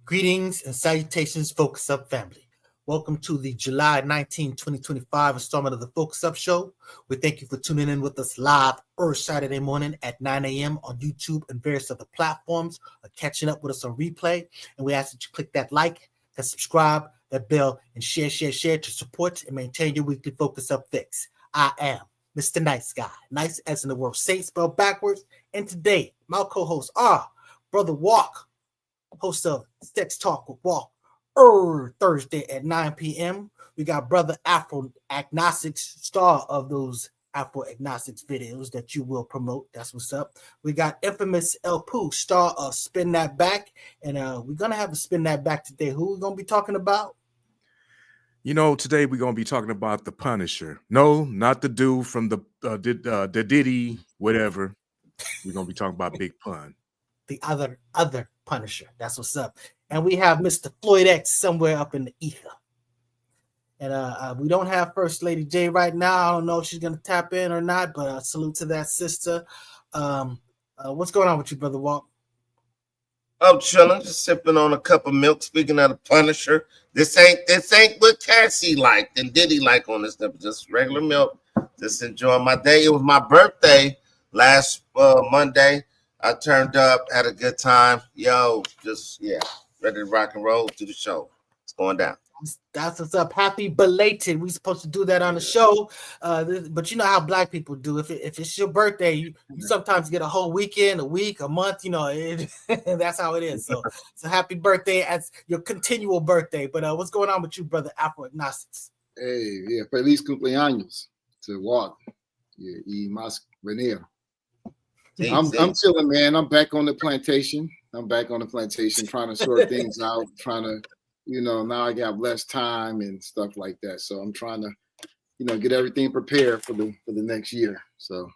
Greetings and salutations, Focus Up family. Welcome to the July 19, 2025 installment of the Focus Up Show. We thank you for tuning in with us live every Saturday morning at 9 a.m. on YouTube and various other platforms, or catching up with us on replay. And we ask that you click that like, that subscribe, that bell, and share to support and maintain your weekly Focus Up fix. I am Mr. Nice Guy, nice as in the word Saint spelled backwards. And today, my co-hosts are Brother Walk, host of Sex Talk with Walk, Thursday at 9 p.m. We got Brother Afro Agnostics, star of those Afro Agnostics videos that you will promote. That's what's up. We got Infamous El Poo, star of Spin That Back. And we're going to have a Spin That Back today. Who are we going to be talking about? You know, today we're going to be talking about the Punisher. No, not the dude from the Diddy, whatever. We're going to be talking about Big Pun. The other Punisher. That's what's up. And we have Mr. Floyd X somewhere up in the ether. And we don't have First Lady J right now. I don't know if she's going to tap in or not, but salute to that sister. What's going on with you, Brother Walt? I'm chilling, just sipping on a cup of milk. Speaking of the Punisher, this ain't what Cassie liked and Diddy like on this stuff. Just regular milk. Just enjoying my day. It was my birthday last Monday. I turned up, had a good time. Yo, ready to rock and roll to the show. It's going down. That's what's up. Happy belated. We're supposed to do that on the show. But you know how Black people do. If it's your birthday, you sometimes get a whole weekend, a week, a month, that's how it is. So happy birthday as your continual birthday. But what's going on with you, Brother Afro Agnostics? Hey, feliz cumpleaños to Walk. Yeah, y más venir. I'm chilling, man. I'm back on the plantation. Trying to sort things out, now I got less time and stuff like that. So I'm trying to, get everything prepared for the next year. So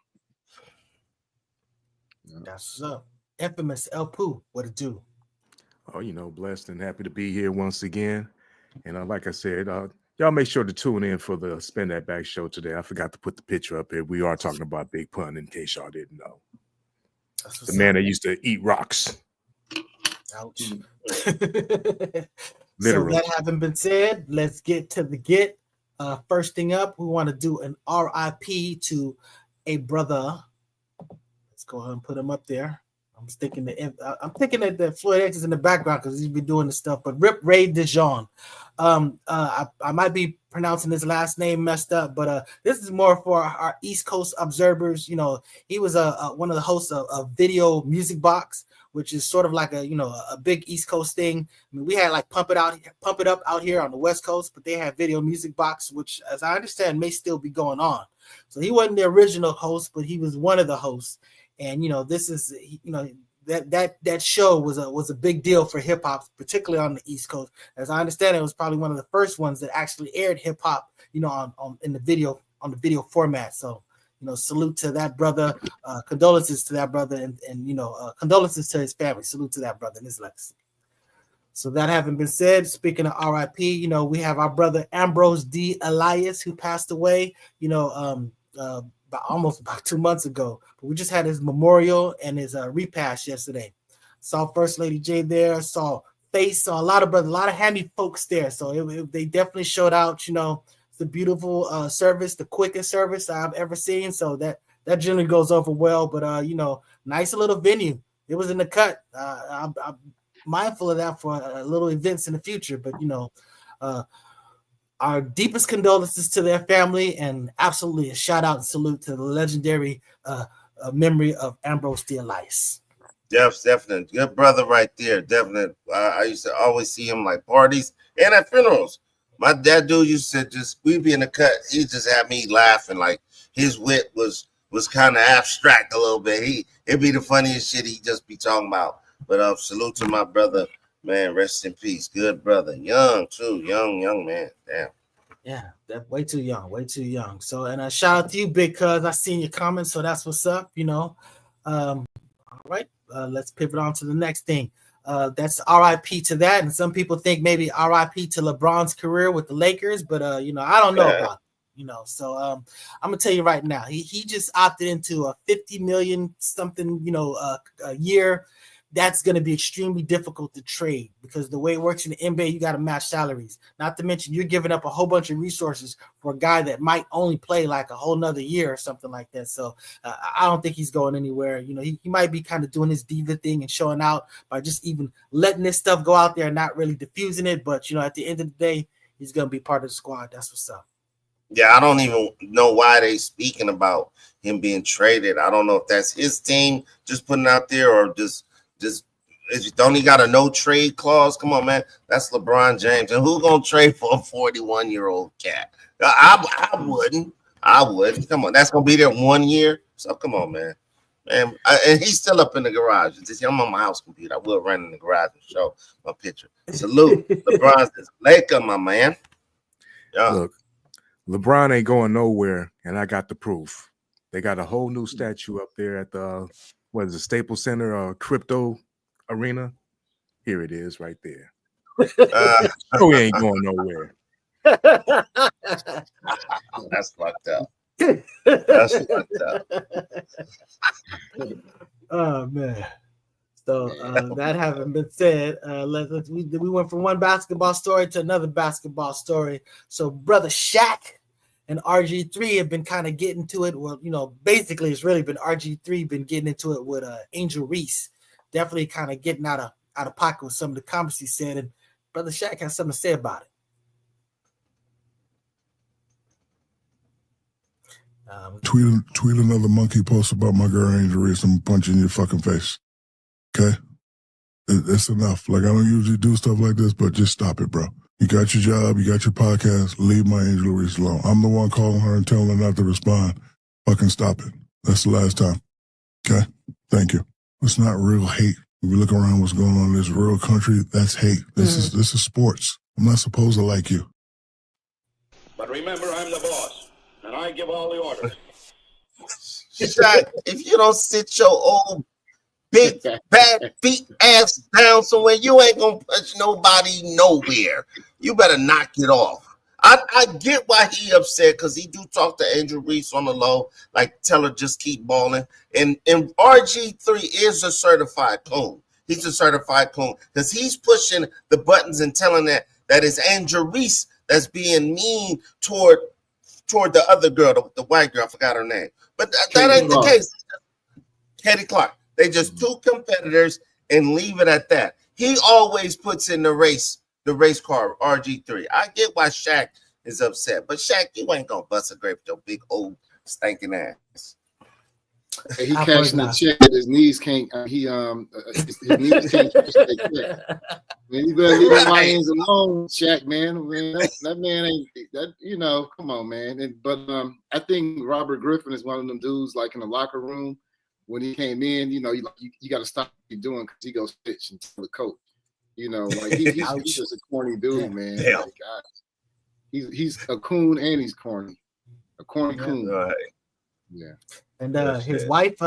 that's up. Infamous El Poo, what it do? Oh, blessed and happy to be here once again. And like I said, y'all make sure to tune in for the Spin That Back show today. I forgot to put the picture up here. We are talking about Big Pun, in case y'all didn't know. The man that used to eat rocks. Ouch. Literally. So that having been said, let's get to the get. First thing up, we want to do an RIP to a brother. Let's go ahead and put him up there. I'm thinking that the Floyd X is in the background because he's been doing the stuff. But Rip Ray Dejon. I might be pronouncing his last name messed up, but this is more for our East Coast observers. He was one of the hosts of Video Music Box, which is sort of like a big East Coast thing. I mean, we had like Pump It Up out here on the West Coast, but they had Video Music Box, which, as I understand, may still be going on. So he wasn't the original host, but he was one of the hosts. And this is that show was a big deal for hip hop, particularly on the East Coast. As I understand, it was probably one of the first ones that actually aired hip hop, on the video format. So, salute to that brother, condolences to that brother, and condolences to his family. Salute to that brother and his legacy. So that having been said, speaking of RIP, we have our brother Ambrose D. Elias, who passed away, about 2 months ago. But we just had his memorial and his repast yesterday. Saw First Lady J there, saw Face, saw a lot of handy folks there. So they definitely showed out, the beautiful service, the quickest service I've ever seen. So that generally goes over well. But nice little venue. It was in the cut. I'm mindful of that for little events in the future. But our deepest condolences to their family, and absolutely a shout out and salute to the legendary memory of Ambrose D. Elias. Yes, definitely. Good brother right there. Definitely. I used to always see him like parties and at funerals. That dude used to we'd be in the cut. He just had me laughing. Like his wit was was kind of abstract a little bit. It'd be the funniest shit he just be talking about. But salute to my brother, man. Rest in peace. Good brother. Young too. Young man. Damn. Yeah, that way too young. So, and shout out to you, Big Cuz. I seen your comments, so that's what's up. All right, let's pivot on to the next thing. That's RIP to that, and some people think maybe RIP to LeBron's career with the Lakers, but I don't know about it. So I'm gonna tell you right now, he just opted into a $50 million something, a year. That's going to be extremely difficult to trade because the way it works in the NBA, you got to match salaries. Not to mention you're giving up a whole bunch of resources for a guy that might only play like a whole nother year or something like that. So I don't think he's going anywhere. He might be kind of doing his diva thing and showing out by just even letting this stuff go out there and not really diffusing it. But, at the end of the day, he's going to be part of the squad. That's what's up. Yeah, I don't even know why they speaking about him being traded. I don't know if that's his team just putting out there or just don't he got a no trade clause? Come on, man. That's LeBron James. And who gonna trade for a 41-year-old cat? I wouldn't. I would. Come on, that's gonna be there 1 year. So come on, man. And he's still up in the garage. I'm on my house computer. I will run in the garage and show my picture. Salute. LeBron's this Laker, my man. Yeah. Look, LeBron ain't going nowhere, and I got the proof. They got a whole new statue up there at the Staples Center crypto arena. Here it is right there. So he ain't going nowhere. That's fucked up. That's fucked up. Oh man. So that having been said, we went from one basketball story to another basketball story. So brother Shaq and RG3 have been kind of getting to it. Well, basically it's really been RG3 been getting into it with Angel Reese. Definitely kind of getting out of pocket with some of the comments he said. And brother Shaq has something to say about it. Tweet another monkey post about my girl Angel Reese. I'm punching your fucking face. Okay? It's enough. Like, I don't usually do stuff like this, but just stop it, bro. You got your job. You got your podcast. Leave my Angel Reese alone. I'm the one calling her and telling her not to respond. Fucking stop it. That's the last time. Okay? Thank you. It's not real hate. If you look around what's going on in this real country, that's hate. This is sports. I'm not supposed to like you. But remember, I'm the boss, and I give all the orders. Shaq, if you don't sit your old big bad feet ass down somewhere, you ain't gonna punch nobody nowhere. You better knock it off. I get why he upset because he do talk to Angel Reese on the low, like tell her just keep balling. And RG3 is a certified coon. He's a certified coon because he's pushing the buttons and telling that it's Angel Reese that's being mean toward the other girl, the white girl. I forgot her name, but that ain't the case. Katie Clark. They just two competitors and leave it at that. He always puts in the race car, RG3. I get why Shaq is upset, but Shaq, you ain't gonna bust a grape with your big old stinking ass. He cashing the check that his knees can't. His knees can't catch that check. Man, you better leave the Lions alone, Shaq, man. That man ain't that. Come on, man. But I think Robert Griffin is one of them dudes, like in the locker room when he came in. You got to stop what you're doing because he goes pitch and tell the coach. Like he's just a corny dude, man. Yeah. Like, he's a coon and he's corny. A corny coon. Right. Yeah. And his wife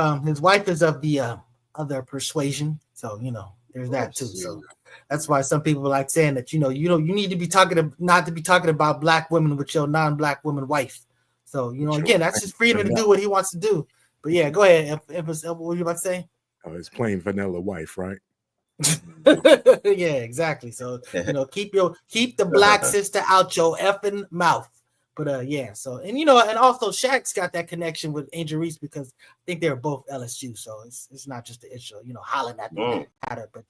is of the other persuasion, so there's that too. So that's why some people like saying that you need to be not to be talking about black women with your non-black woman wife. So again, that's his freedom to do what he wants to do. But yeah, go ahead. What were you about to say? Oh, it's plain vanilla wife, right? Yeah, exactly. So keep the black sister out your effing mouth. But yeah, so and also Shaq's got that connection with Angel Reese because I think they're both LSU, so it's not just the issue, hollering at her, but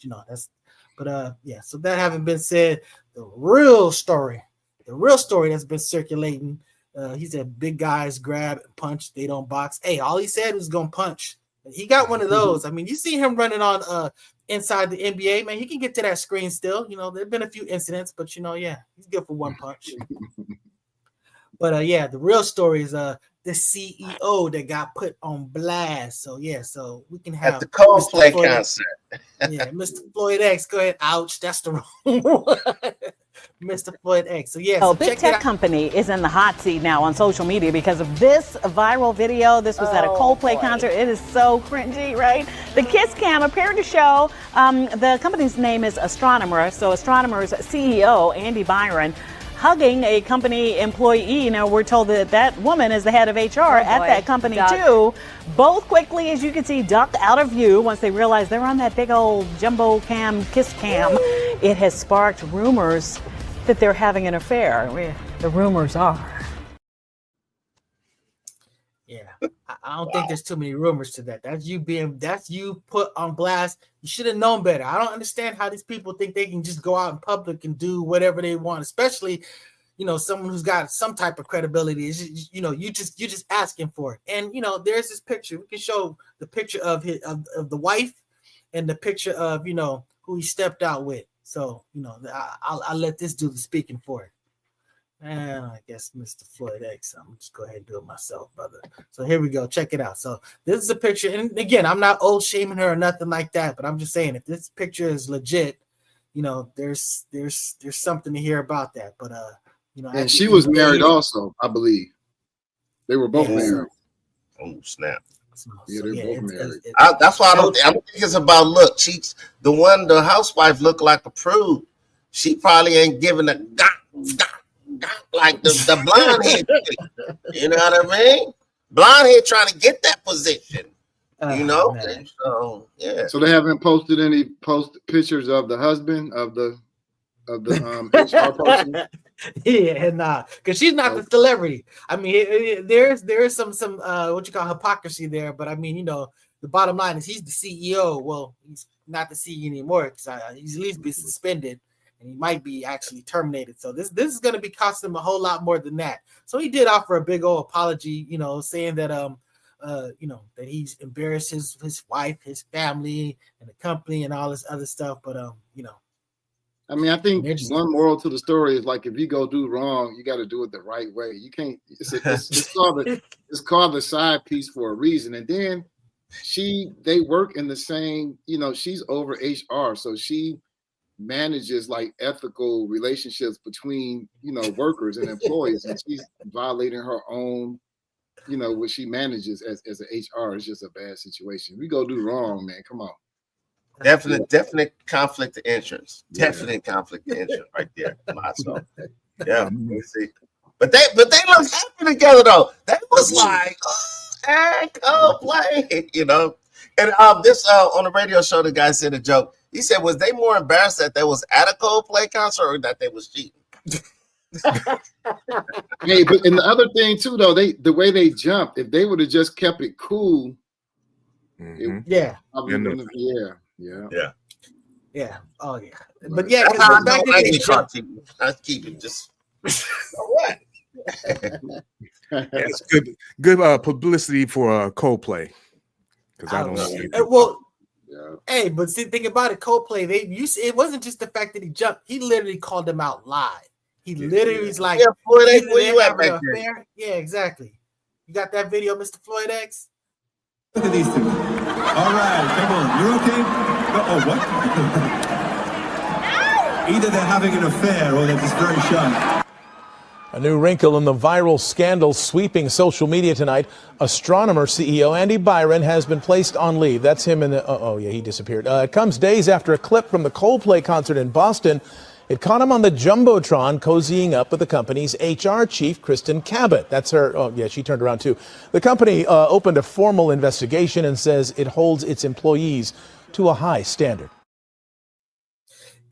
yeah. So that having been said, the real story that's been circulating, he said big guys grab and punch, they don't box. Hey, all he said was gonna punch. He got one of those. I mean, you see him running on inside the NBA, man. He can get to that screen still. There've been a few incidents, but yeah, he's good for one punch. But yeah, the real story is the CEO that got put on blast. So yeah, so we can have at the Coldplay concert. Yeah, Mr. Floyd X. Go ahead. Ouch, that's the wrong one. Mr. Floyd X. So yeah, so big tech company is in the hot seat now on social media because of this viral video. This was at a Coldplay concert. It is so cringy, right? The kiss cam appeared to show the company's name is Astronomer. So Astronomer's CEO Andy Byron hugging a company employee. You know, we're told that that woman is the head of HR at that company too. Both quickly, as you can see, ducked out of view once they realized they're on that big old jumbo cam, kiss cam. It has sparked rumors that they're having an affair. The rumors are. Yeah, I don't think there's too many rumors to that. That's you put on blast. You should have known better. I don't understand how these people think they can just go out in public and do whatever they want, especially, you know, someone who's got some type of credibility. Is, you know, you're just asking for it. And you know, there's this picture. We can show the picture of the wife and the picture of, you know, who he stepped out with. So, you know, I'll let this do the speaking for it. And I guess Mr. Floyd X. I'm just go ahead and do it myself, brother. So here we go. Check it out. So this is a picture, and again, I'm not old shaming her or nothing like that, but I'm just saying if this picture is legit, you know, there's something to hear about that. But you know, and she was married also, I believe. They were both married. Oh snap! Yeah, they're both married. That's why I don't think it's about look. She's the housewife looked like a prude. She probably ain't giving a like the blonde head. You know what I mean? Blonde head trying to get that position. You know? So yeah. So they haven't posted any pictures of the husband of the HR person. Yeah, nah, because she's not the celebrity. I mean, there is some what you call hypocrisy there, but I mean, you know, the bottom line is he's the CEO. Well, he's not the CEO anymore because he's at least been suspended, and he might be actually terminated. So this is going to be costing him a whole lot more than that. So he did offer a big old apology, you know, saying that you know, that he's embarrassed his wife, his family, and the company, and all this other stuff. But you know. I mean, I think one moral to the story is like if you go do wrong, you got to do it the right way. You can't. It's called the side piece for a reason. And then they work in the same. You know, she's over HR, so she manages like ethical relationships between, you know, workers and employees, and she's violating her own. You know, what she manages as an HR is just a bad situation. We go do wrong, man. Come on. Definite conflict of interest. Definite conflict of interest right there. So, yeah, you see. But they look happy together though. That was like Coldplay, you know. And this on the radio show, the guy said a joke. He said, "Was they more embarrassed that they was at a Coldplay concert or that they was cheating?" Hey, but and the other thing too, though, the way they jumped, if they would have just kept it cool, yeah. Oh yeah. But yeah, I keep it just what? It's good publicity for Coldplay because I don't know. Well, hey, but see, think about it. Coldplay, it wasn't just the fact that he jumped; he literally called them out live. He literally was like, Floyd X, where you at back there? Yeah, exactly. You got that video, Mr. Floyd X? Look at these two. All right, come on. You're okay? Oh, what? Either they're having an affair or they're just very shy. A new wrinkle in the viral scandal sweeping social media tonight. Astronomer CEO Andy Byron has been placed on leave. That's him in the... he disappeared. It comes days after a clip from the Coldplay concert in Boston. It caught him on the Jumbotron cozying up with the company's HR chief, Kristen Cabot. That's her. Oh, yeah, she turned around, too. The company opened a formal investigation and says it holds its employees to a high standard.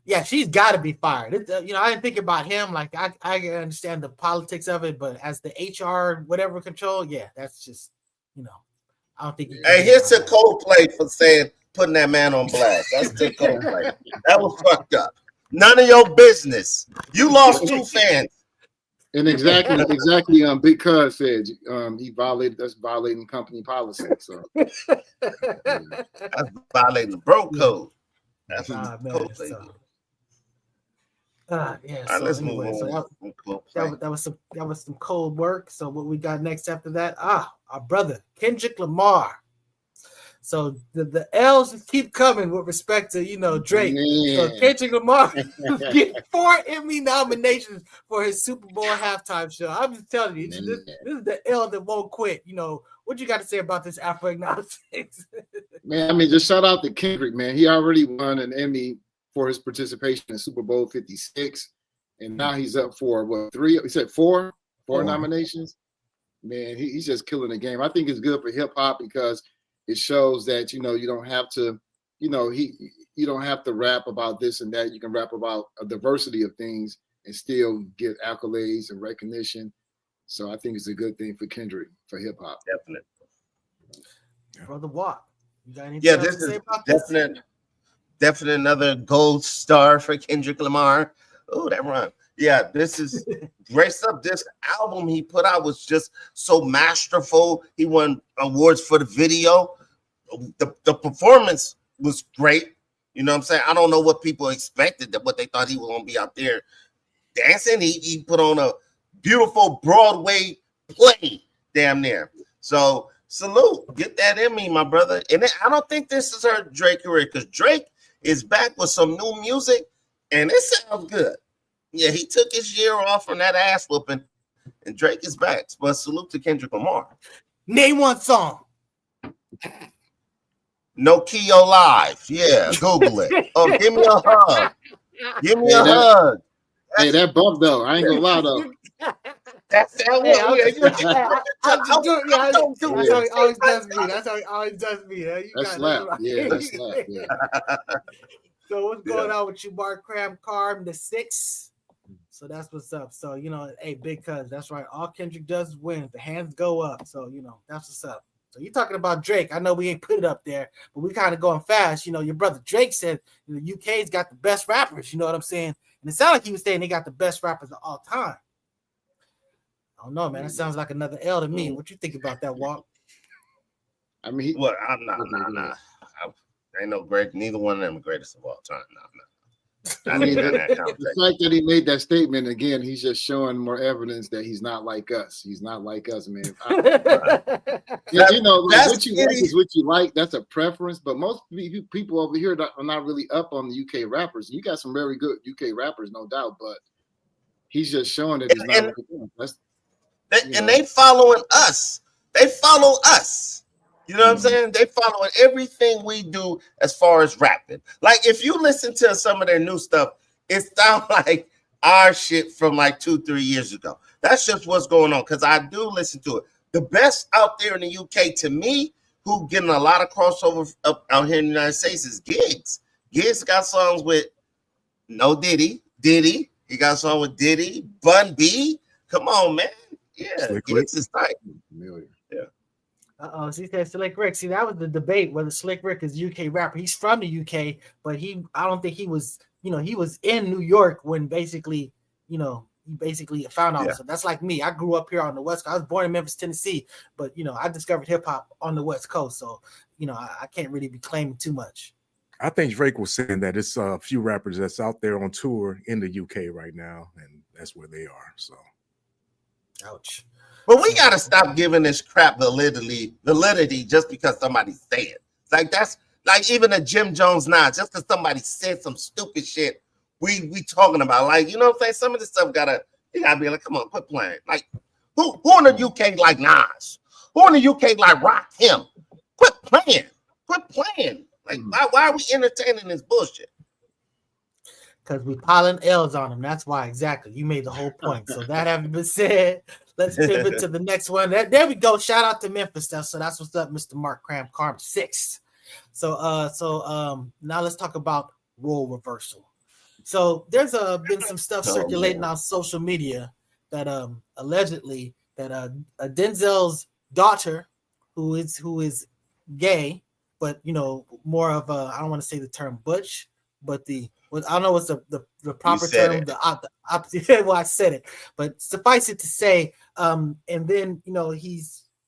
Yeah, she's got to be fired. You know, I didn't think about him. Like, I understand the politics of it, but as the HR, whatever control, yeah, that's just, you know, I don't think. Hey, here's a Coldplay for putting that man on blast. That's the Coldplay. That was fucked up. None of your business. You lost 2 fans. And exactly. Big Cuz said that's violating company policy. So that's violating the bro code. That's man, Coldplay. Yeah. All right, So let's anyway, move so on. that was some cold work. So what we got next after that? Our brother Kendrick Lamar. So the L's just keep coming with respect to Drake. Man. So Kendrick Lamar get 4 Emmy nominations for his Super Bowl halftime show. I'm just telling you, this is the L that won't quit. What you got to say about this Afro acknowledgement? Man, I mean, just shout out to Kendrick, man. He already won an Emmy for his participation in Super Bowl 56, and now he's up for what, 3? He said 4 nominations. Man, he's just killing the game. I think it's good for hip hop because it shows that you don't have to, you don't have to rap about this and that. You can rap about a diversity of things and still get accolades and recognition. So I think it's a good thing for Kendrick, for hip hop. Definitely. Brother Watt, you got anything Yeah, else this to say is about this? definite another gold star for Kendrick Lamar. Oh, that rhyme. Yeah, this is Race Up. This album he put out was just so masterful. He won awards for the video. The performance was great. You know what I'm saying? I don't know what people expected, that what they thought he was going to be out there dancing. He put on a beautiful Broadway play, damn near. So salute, get that in me, my brother. And I don't think this is her Drake career, because Drake is back with some new music, and it sounds good. Yeah, he took his year off from that ass whooping, and Drake is back. But salute to Kendrick Lamar. Name one song. No Keo Live. Yeah, Google it. Oh, give me a hug. Give me a hug. Hey, that bump though. I ain't gonna lie though. That's that one. That's how he always does me. That's how he always does me. That's slap. Yeah, that's slap. Yeah. So what's going on with you, Mark Carm the 6th? So that's what's up. So hey, big cuz, that's right. All Kendrick does is win. The hands go up. So that's what's up. So you're talking about Drake. I know we ain't put it up there, but we kind of going fast. Your brother Drake said the UK's got the best rappers. You know what I'm saying? And it sounded like he was saying they got the best rappers of all time. I don't know, man. That sounds like another L to me. What you think about that, Walt? I mean, I'm not. Ain't no great. Neither one of them are greatest of all time. No. I mean, the fact that he made that statement again, he's just showing more evidence that he's not like us. He's not like us, man. What you like is what you like. That's a preference. But most people over here are not really up on the UK rappers. You got some very good UK rappers, no doubt. But he's just showing that he's not like us. And they following us. They follow us. You know what I'm saying? They following everything we do as far as rapping. Like, if you listen to some of their new stuff, it sounds like our shit from like 2-3 years ago. That's just what's going on, because I do listen to it. The best out there in the UK, to me, who getting a lot of crossover up out here in the United States, is Giggs. Giggs got songs with Diddy. He got a song with Diddy. Bun B. Come on, man. Yeah, Giggs is tight. Yeah. She said Slick Rick. See, that was the debate whether Slick Rick is UK rapper. He's from the UK, but I don't think he was, he was in New York when basically, he found out. Yeah. So that's like me. I grew up here on the West Coast. I was born in Memphis, Tennessee, but I discovered hip hop on the West Coast. So, I can't really be claiming too much. I think Drake was saying that it's a few rappers that's out there on tour in the UK right now, and that's where they are. So, ouch. But we gotta stop giving this crap validity just because somebody said it. Like, that's like even a Jim Jones now, just because somebody said some stupid shit, we talking about. Like, you know what I'm saying? Some of this stuff you gotta be like, come on, quit playing. Like, who in the UK like Nas? Who in the UK like Rock Him? Quit playing. Like, why are we entertaining this bullshit? Because we piling L's on him. That's why, exactly. You made the whole point. So that having been said, let's pivot to the next one. There we go. Shout out to Memphis. So that's what's up, Mr. Mark Carm 6th. So now let's talk about role reversal. So there's been some stuff circulating on social media that allegedly that Denzel's daughter, who is gay, but more of a, I don't want to say the term butch, but I don't know what's the proper term. Well, I said it, but suffice it to say, and then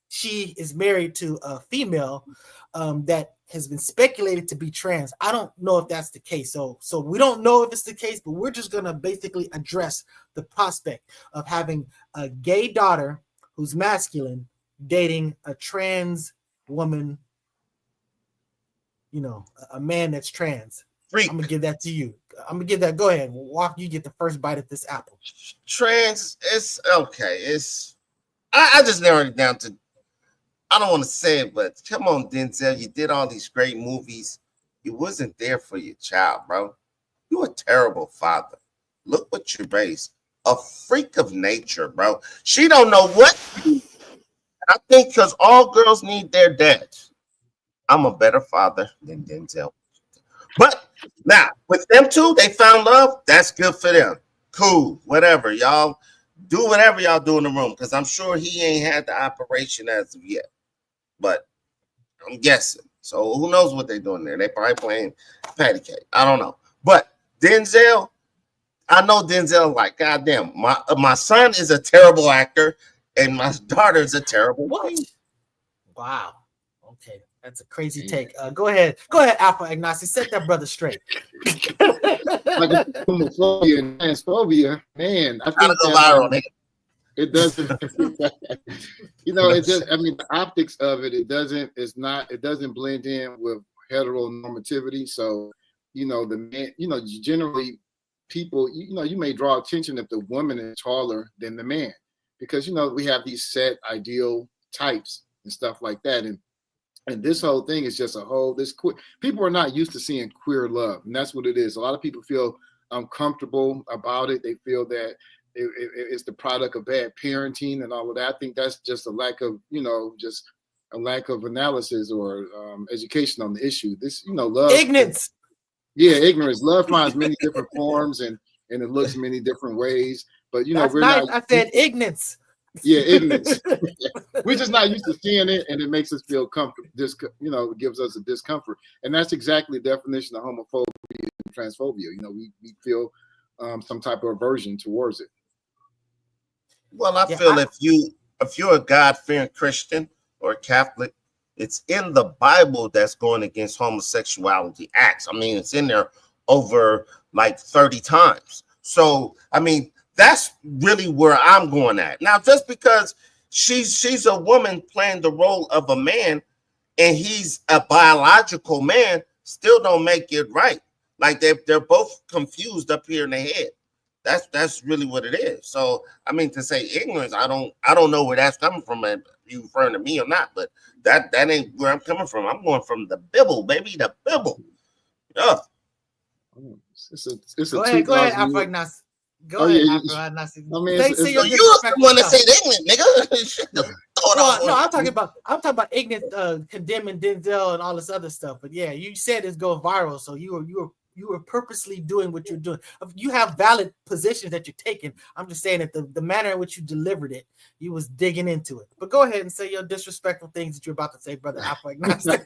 she is married to a female that has been speculated to be trans. I don't know if that's the case. So we don't know if it's the case, but we're just gonna basically address the prospect of having a gay daughter who's masculine dating a trans woman, you know, a man that's trans. Freak. I'm gonna give that to you. I'm gonna give that. Go ahead, Walk. You get the first bite of this apple. Trans, it's okay. I just narrowed it down to, I don't want to say it, but come on, Denzel. You did all these great movies. You wasn't there for your child, bro. You a terrible father. Look what you raised. A freak of nature, bro. She don't know what to do. I think because all girls need their dads. I'm a better father than Denzel. But now, with them two, they found love. That's good for them. Cool, whatever. Y'all do whatever y'all do in the room, because I'm sure he ain't had the operation as of yet. But I'm guessing. So who knows what they're doing there? They probably playing patty cake. I don't know. But Denzel, I know Denzel like, goddamn, my son is a terrible actor, and my daughter is a terrible what? Wow. Okay, that's a crazy take. Go ahead, Alpha Ignacy. Set that brother straight. Like homophobia and transphobia, man. I think go viral, nigga. It doesn't, you know, it just, I mean, the optics of it, it doesn't blend in with heteronormativity. So, you know, the man, you know, generally people, you know, you may draw attention if the woman is taller than the man, because, you know, we have these set ideal types and stuff like that. And this whole thing is just people are not used to seeing queer love. And that's what it is. A lot of people feel uncomfortable about it. They feel that it's the product of bad parenting and all of that. I think that's just a lack of, you know, just a lack of analysis or education on the issue. This, you know, love. Ignorance. Yeah, ignorance. Love finds many different forms and it looks many different ways. But, you know, that's nice. I said ignorance. Yeah, ignorance. We're just not used to seeing it, and it makes us feel comfort. You know, it gives us a discomfort, and that's exactly the definition of homophobia and transphobia. You know, we feel some type of aversion towards it. Well, I feel if you're a God-fearing Christian or Catholic, it's in the Bible that's going against homosexuality acts. I mean, it's in there over like 30 times. So, I mean, that's really where I'm going at. Now, just because she's a woman playing the role of a man and he's a biological man, still don't make it right. Like they're both confused up here in the head. That's really what it is. So, I mean, to say ignorance, I don't know where that's coming from. If you referring to me or not, but that ain't where I'm coming from. I'm going from the Bible, baby, the Bible. Yeah. Go ahead, Alpha Ignacy. Go ahead, Alpha Ignacy. I mean, you're the one that said ignorant, nigga. No, I'm talking about ignorant, condemning Denzel and all this other stuff. But yeah, you said it's going viral, so you were purposely doing what you're doing. You have valid positions that you're taking. I'm just saying that the manner in which you delivered it, you was digging into it. But go ahead and say your disrespectful things that you're about to say, brother Alpha Ignacy.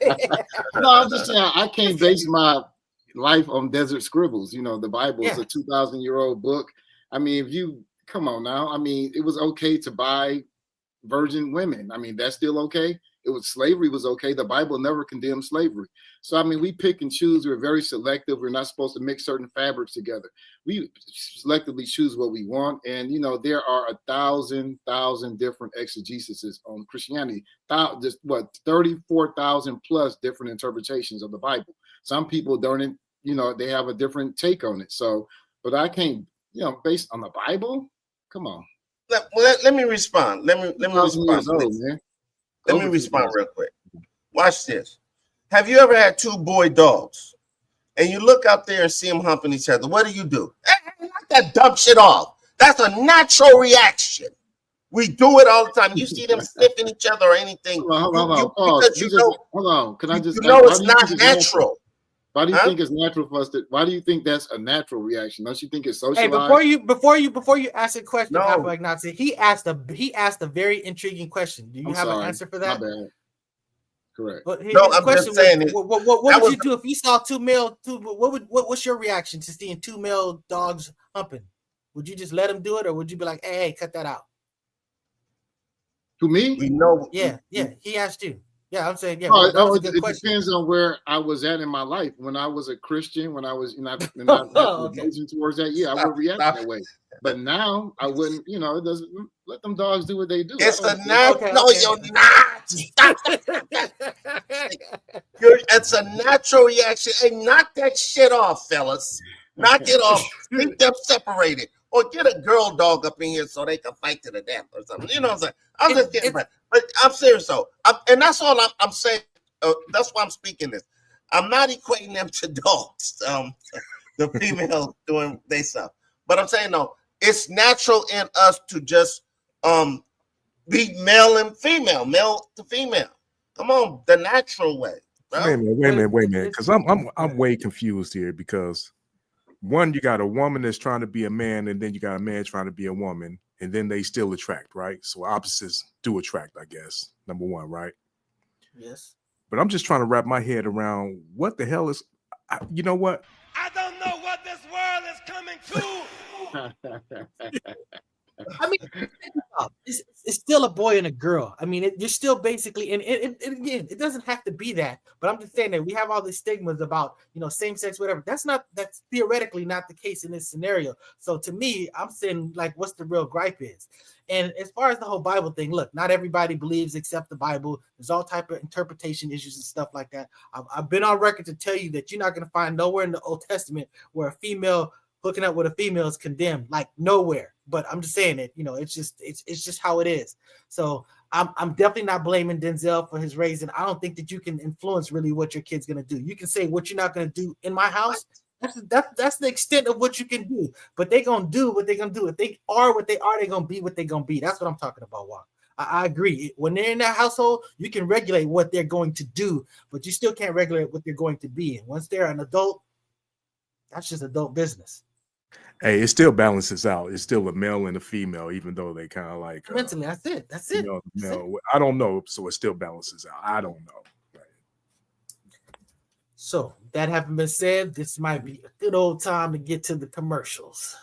No, I'm just saying I can't base my life on desert scribbles. You know, the Bible is a 2,000-year-old book. I mean, come on now. I mean, it was okay to buy virgin women. I mean, that's still okay. Slavery was okay. The Bible never condemned slavery. So, I mean, we pick and choose. We're very selective. We're not supposed to mix certain fabrics together. We selectively choose what we want. And, you know, there are 1,000 different exegeses on Christianity. 34,000 plus different interpretations of the Bible. Some people don't, you know, they have a different take on it. So, but I can't, you know, based on the Bible, come on. Let me respond. Let me respond. Let me respond real quick. Watch this. Have you ever had two boy dogs and you look out there and see them humping each other? What do? Hey, knock that dumb shit off. That's a natural reaction. We do it all the time. You see them sniffing each other or anything. Hold on. Can I just? You know it's not natural. Why do you think it's natural for us to? Why do you think that's a natural reaction? Don't you think it's socialized? Hey, before you ask a question, Alpha Ignacy, he asked a very intriguing question. Do you have an answer for that? My bad. Correct. But I'm just saying. What would you do if you saw what's your reaction to seeing two male dogs humping? Would you just let them do it, or would you be like, hey, cut that out? To me? We know. Yeah. He asked you. Yeah, I'm saying, yeah. Oh, that was a it good question. depends on where I was at in my life. When I was a Christian, when I was, I had religion towards that, yeah, I would react that way. But now I wouldn't, it doesn't, let them dogs do what they do. It's a no, you're not. Stop. It's a natural reaction. Hey, knock that shit off, fellas. Knock it off. Keep them separated. Or get a girl dog up in here so they can fight to the death or something. You know what I'm saying? I'm just kidding, but I'm serious though. And that's all I'm saying. That's why I'm speaking this. I'm not equating them to dogs. The females doing their stuff, but I'm saying no. It's natural in us to just be male and female, male to female. Come on, the natural way. Bro. Wait a minute, because I'm way confused here because. One, you got a woman that's trying to be a man, and then you got a man trying to be a woman, and then they still attract, right? So opposites do attract, I guess. Number one, right? Yes. But I'm just trying to wrap my head around what the hell is, you know what? I don't know what this world is coming to. I mean, it's still a boy and a girl. I mean, you're still basically, and again, it doesn't have to be that. But I'm just saying that we have all these stigmas about, same sex, whatever. That's theoretically not the case in this scenario. So to me, I'm saying like, what's the real gripe is? And as far as the whole Bible thing, look, not everybody believes except the Bible. There's all type of interpretation issues and stuff like that. I've been on record to tell you that you're not going to find nowhere in the Old Testament where a female hooking up with a female is condemned, like nowhere. But I'm just saying it, it's just how it is. So I'm definitely not blaming Denzel for his raising. I don't think that you can influence really what your kid's gonna do. You can say what you're not gonna do in my house. That's the extent of what you can do. But they're gonna do what they're gonna do. If they are what they are, they're gonna be what they're gonna be. That's what I'm talking about, Walt. I agree. When they're in that household, you can regulate what they're going to do, but you still can't regulate what they're going to be. And once they're an adult, that's just adult business. Hey, it still balances out. It's still a male and a female, even though they kind of like mentally. That's it. That's it. I don't know, so it still balances out. I don't know. Right. So that having been said, this might be a good old time to get to the commercials.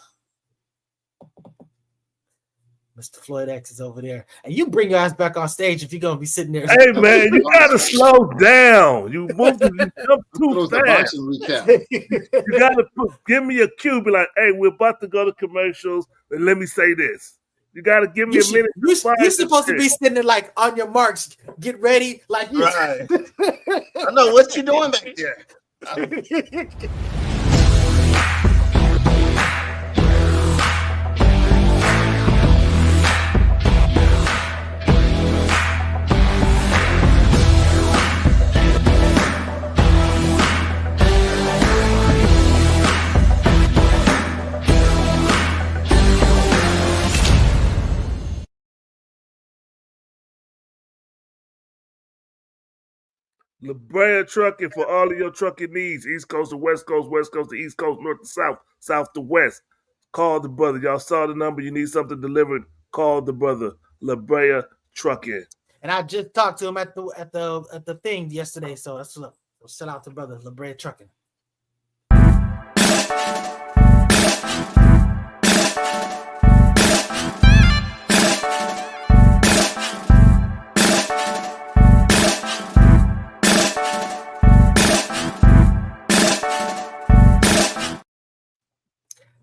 Mr. Floyd X is over there, and you bring your ass back on stage if you're gonna be sitting there. Hey man, you gotta slow down. You jump too fast. You gotta give me a cue. Be like, hey, we're about to go to commercials, and let me say this. You gotta give me a minute. You're supposed to be sitting there like on your marks, get ready, like you. Right. I know what you doing back there. La Brea Trucking for all of your trucking needs. East Coast to West Coast, West Coast to East Coast, North to South, South to West. Call the brother. Y'all saw the number. You need something delivered. Call the brother. La Brea Trucking. And I just talked to him at the thing yesterday. So that's shout out to brother La Brea Trucking.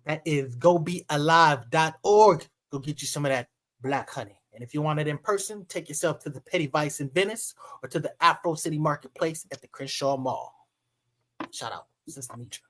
That is gobealive.org. Go get you some of that black honey. And if you want it in person, take yourself to the Petty Vice in Venice or to the Afro City Marketplace at the Crenshaw Mall. Shout out, Sister Mitra.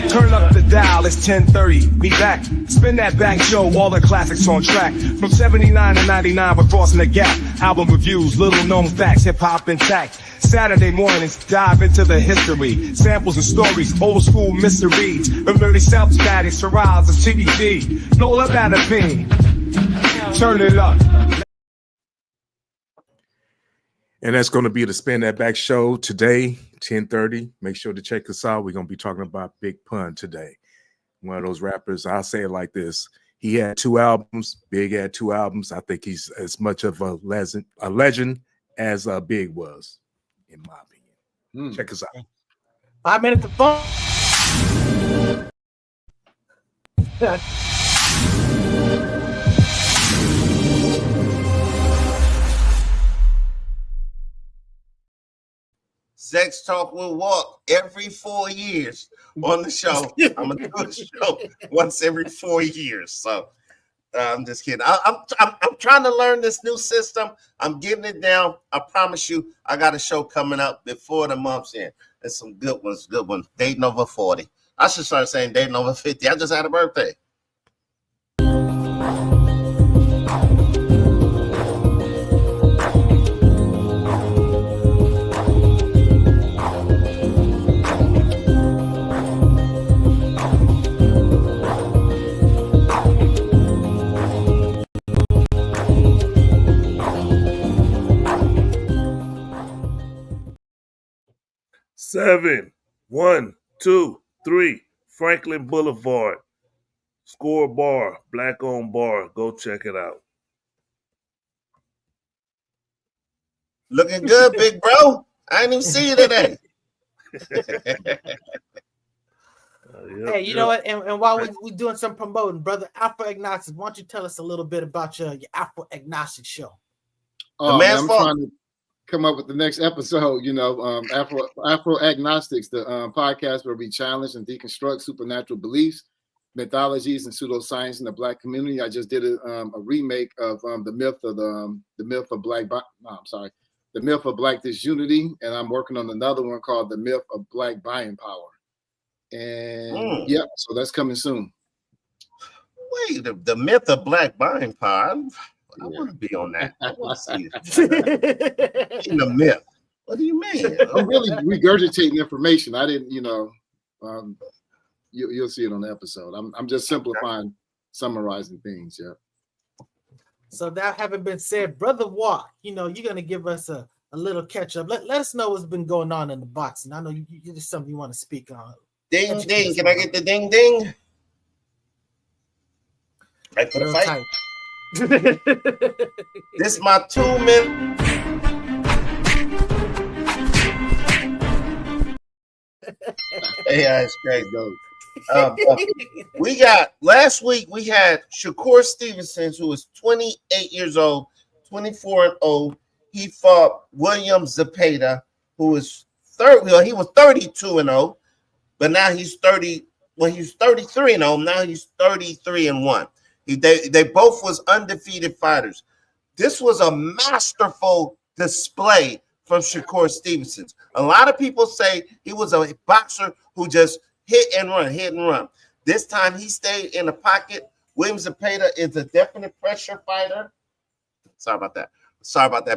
Turn up the dial, it's 10:30. Be back. Spin that back show, all the classics on track. From 79 to 99, we're crossing the gap. Album reviews, little known facts, hip hop intact. Saturday mornings, dive into the history. Samples and stories, old school mysteries. Early South static, Shiraz, and CDD. Nola Batapine. Turn it up. And that's going to be the Spin That Back show today, 10:30. Make sure to check us out. We're going to be talking about Big Pun today. One of those rappers, I'll say it like this. He had 2 albums. Big had 2 albums. I think he's as much of a legend as Big was, in my opinion. Check us out. 5 minutes of fun. Sex Talk will walk every 4 years on the show. I'm gonna do a show once every 4 years. So I'm just kidding. I'm trying to learn this new system. I'm getting it down. I promise you, I got a show coming up before the month's end. There's some good ones. Dating over 40. I should start saying dating over 50. I just had a birthday. Seven, 1, 2, 3, Franklin Boulevard. Score bar, black owned bar. Go check it out. Looking good, big bro. I didn't even see you today. Hey, you know what? And while we're doing some promoting, brother Afro Agnostic, why don't you tell us a little bit about your Afro Agnostic show? Oh, man, I'm trying to come up with the next episode. You know, Afro Agnostics, the podcast where we challenge and deconstruct supernatural beliefs, mythologies, and pseudoscience in the Black community. I just did a remake of the myth of Black disunity, and I'm working on another one called the myth of Black buying power. And yeah, so that's coming soon. Wait, the myth of Black buying power. I want to be on that. I want to see it. In the myth. What do you mean? I'm really regurgitating information. I didn't, you'll see it on the episode. I'm just simplifying, summarizing things. Yeah. So that having been said, Brother Walk, you're gonna give us a little catch up. Let us know what's been going on in the boxing. I know you just something you want to speak on. Ding ding. Can I get the ding ding? Right for the fight. This is my 2 minute. Yeah, it's great, though. Last week we had Shakur Stevenson, who was 28 years old, 24-0. He fought William Zepeda, who was he was 32-0, but now he's 30. Well, he's 33-0. Now he's 33-1. They both was undefeated fighters. This was a masterful display from Shakur Stevenson. A lot of people say he was a boxer who just hit and run. This time he stayed in the pocket. William Zepeda is a definite pressure fighter. Sorry about that,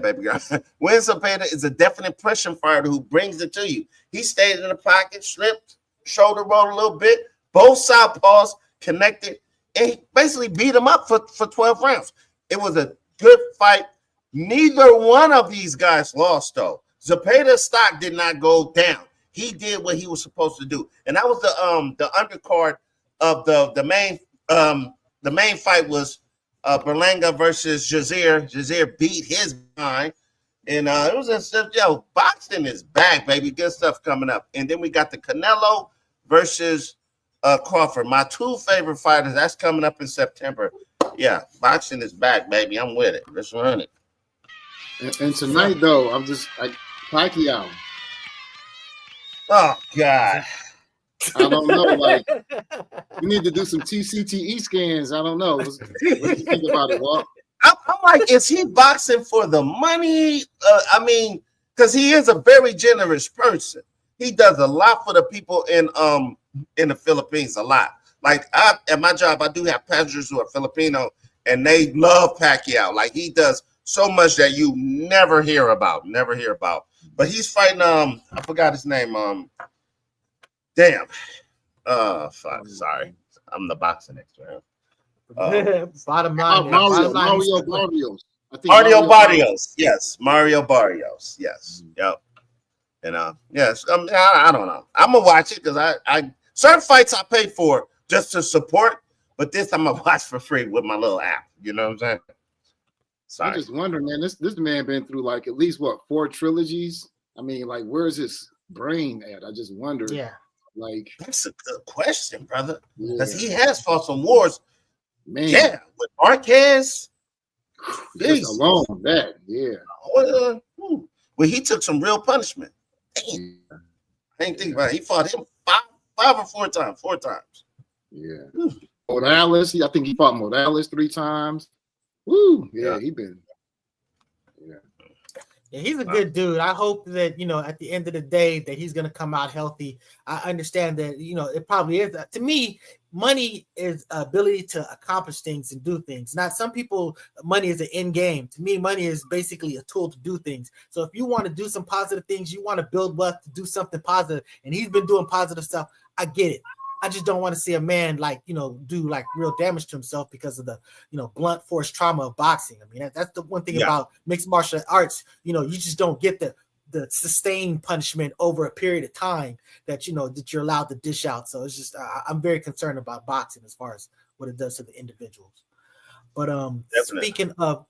baby girl. William Zepeda is a definite pressure fighter who brings it to you. He stayed in the pocket, slipped, shoulder rolled a little bit. Both southpaws connected. And he basically beat him up for 12 rounds. It was a good fight. Neither one of these guys lost, though. Zepeda's stock did not go down. He did what he was supposed to do. And that was the undercard of the main fight was Berlanga versus Jazeer. Jazeer beat his mind. And it was boxing is back, baby. Good stuff coming up. And then we got the Canelo versus Crawford, my 2 favorite fighters. That's coming up in September. Yeah, boxing is back, baby. I'm with it. Let's run it. And tonight, though, Pacquiao. Oh God, I don't know. Like, you need to do some TCTE scans. I don't know. What do you think about it, Walt? I'm like, is he boxing for the money? Because he is a very generous person. He does a lot for the people in the Philippines, a lot. Like at my job, I do have passengers who are Filipino, and they love Pacquiao. Like he does so much that you never hear about. But he's fighting. I forgot his name. Damn. Fuck. Sorry, I'm the boxing expert. Bottom line, Mario Barrios. Mario Barrios. Yes, Mario Barrios. Yes. Yep. And yes, I don't know. I'm gonna watch it because I certain fights I pay for just to support, but this I'm gonna watch for free with my little app. You know what I'm saying? Sorry. I'm just wondering, man. This man been through like at least 4 trilogies. I mean, like, where's his brain at? I just wonder. Yeah. Like, that's a good question, brother. Because he has fought some wars. Man. Yeah, with Marquez. Just alone that. Yeah. Well, he took some real punishment. Damn. I ain't think about it. He fought him five or four times. Yeah. Morales, I think he fought Morales 3 times. Woo. Yeah, he been. Yeah, he's a good dude. I hope that, at the end of the day that he's going to come out healthy. I understand that, it probably is. To me, money is ability to accomplish things and do things. Not some people, money is an end game. To me, money is basically a tool to do things. So if you want to do some positive things, you want to build wealth to do something positive, and he's been doing positive stuff, I get it. I just don't want to see a man do like real damage to himself because of the, blunt force trauma of boxing. I mean, that's the one thing about mixed martial arts. You just don't get the sustained punishment over a period of time that, that you're allowed to dish out. So it's just, I'm very concerned about boxing as far as what it does to the individuals. But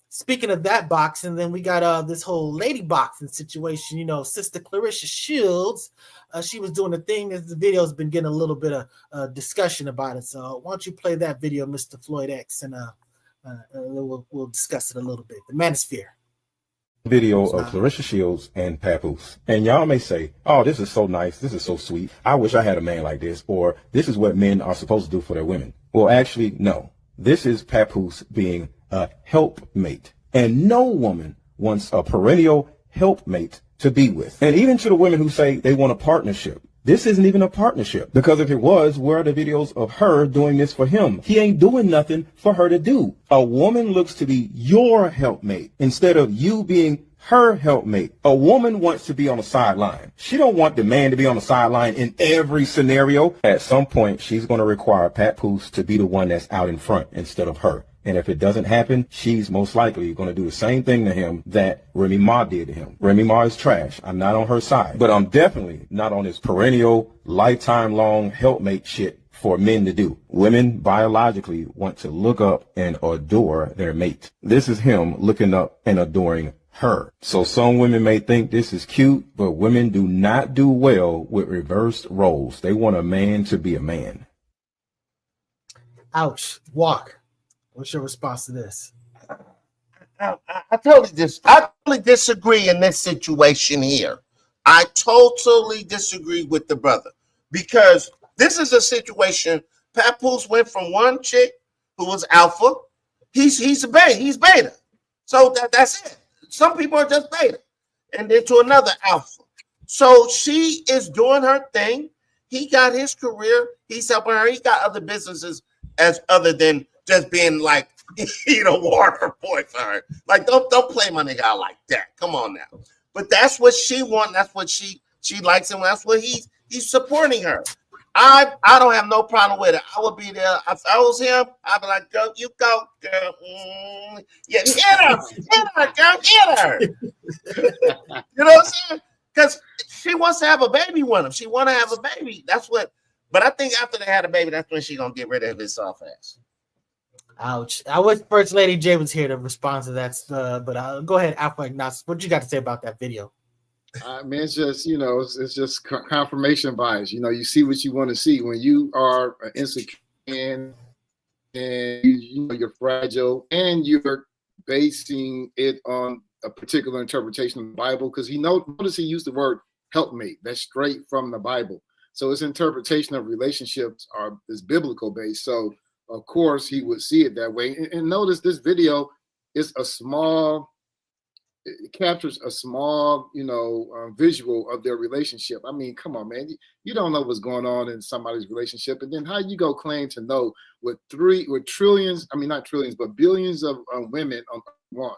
speaking of that boxing, then we got this whole lady boxing situation. Sister Clarissa Shields, she was doing a thing. The video's been getting a little bit of discussion about it. So why don't you play that video, Mr. Floyd X, and we'll discuss it a little bit. The Manosphere. Video of Clarissa Shields and Papoose. And y'all may say, oh, this is so nice. This is so sweet. I wish I had a man like this. Or this is what men are supposed to do for their women. Well, actually, no. This is Papoose being a helpmate. And no woman wants a perennial helpmate to be with. And even to the women who say they want a partnership, this isn't even a partnership. Because if it was, where are the videos of her doing this for him? He ain't doing nothing for her to do. A woman looks to be your helpmate instead of you being her helpmate. A woman wants to be on the sideline. She don't want the man to be on the sideline in every scenario. At some point, she's going to require Papoose to be the one that's out in front instead of her. And if it doesn't happen, she's most likely going to do the same thing to him that Remy Ma did to him. Remy Ma is trash. I'm not on her side. But I'm definitely not on this perennial, lifetime-long helpmate shit for men to do. Women biologically want to look up and adore their mate. This is him looking up and adoring her. So some women may think this is cute, but women do not do well with reversed roles. They want a man to be a man. Ouch. Walk. What's your response to this? I totally disagree in this situation here. I totally disagree with the brother because this is a situation. Papoose went from one chick who was alpha. He's a beta. He's beta. So that's it. Some people are just beta, and then to another alpha. So she is doing her thing. He got his career. He's helping her. He got other businesses as other than just being like, water boy for her. Like, don't play my nigga out like that. Come on now. But that's what she wants. That's what she likes him. That's what he's supporting her. I don't have no problem with it. I would be there. If I was him, I'd be like, girl, you go, girl. Yeah, hit her, girl, hit her. You know what I'm saying? Because she wants to have a baby with him. She want to have a baby. That's what. But I think after they had a baby, that's when she gonna get rid of his soft ass. Ouch. I wish First Lady J was here to respond to that. But go ahead, Alpha Agnostic. What you got to say about that video? It's just, it's just confirmation bias. You see what you want to see when you are insecure and you're fragile and you're basing it on a particular interpretation of the Bible. Because notice he used the word helpmate. That's straight from the Bible. So his interpretation of relationships is biblical based. So of course he would see it that way. And notice this video is it captures a small, visual of their relationship. I mean, come on, man. You don't know what's going on in somebody's relationship. And then how you go claim to know with trillions, I mean, not trillions, but billions of women want.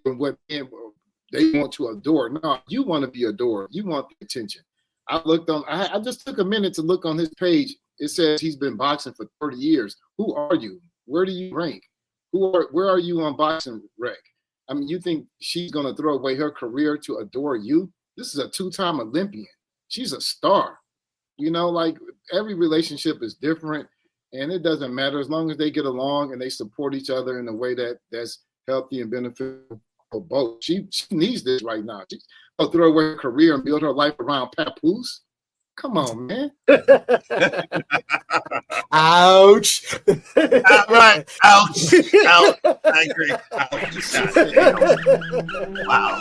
What they want to adore. No, you want to be adored. You want the attention. I just took a minute to look on his page. It says he's been boxing for 30 years. Who are you? Where do you rank? Where are you on boxing rec? I mean, you think she's going to throw away her career to adore you? This is a 2-time Olympian. She's a star. Like every relationship is different and it doesn't matter as long as they get along and they support each other in a way that's healthy and beneficial for both. She needs this right now. She's going to throw away her career and build her life around Papoose. Come on, man. Ouch. Right. Ouch. Ouch. I agree. Ouch. Wow.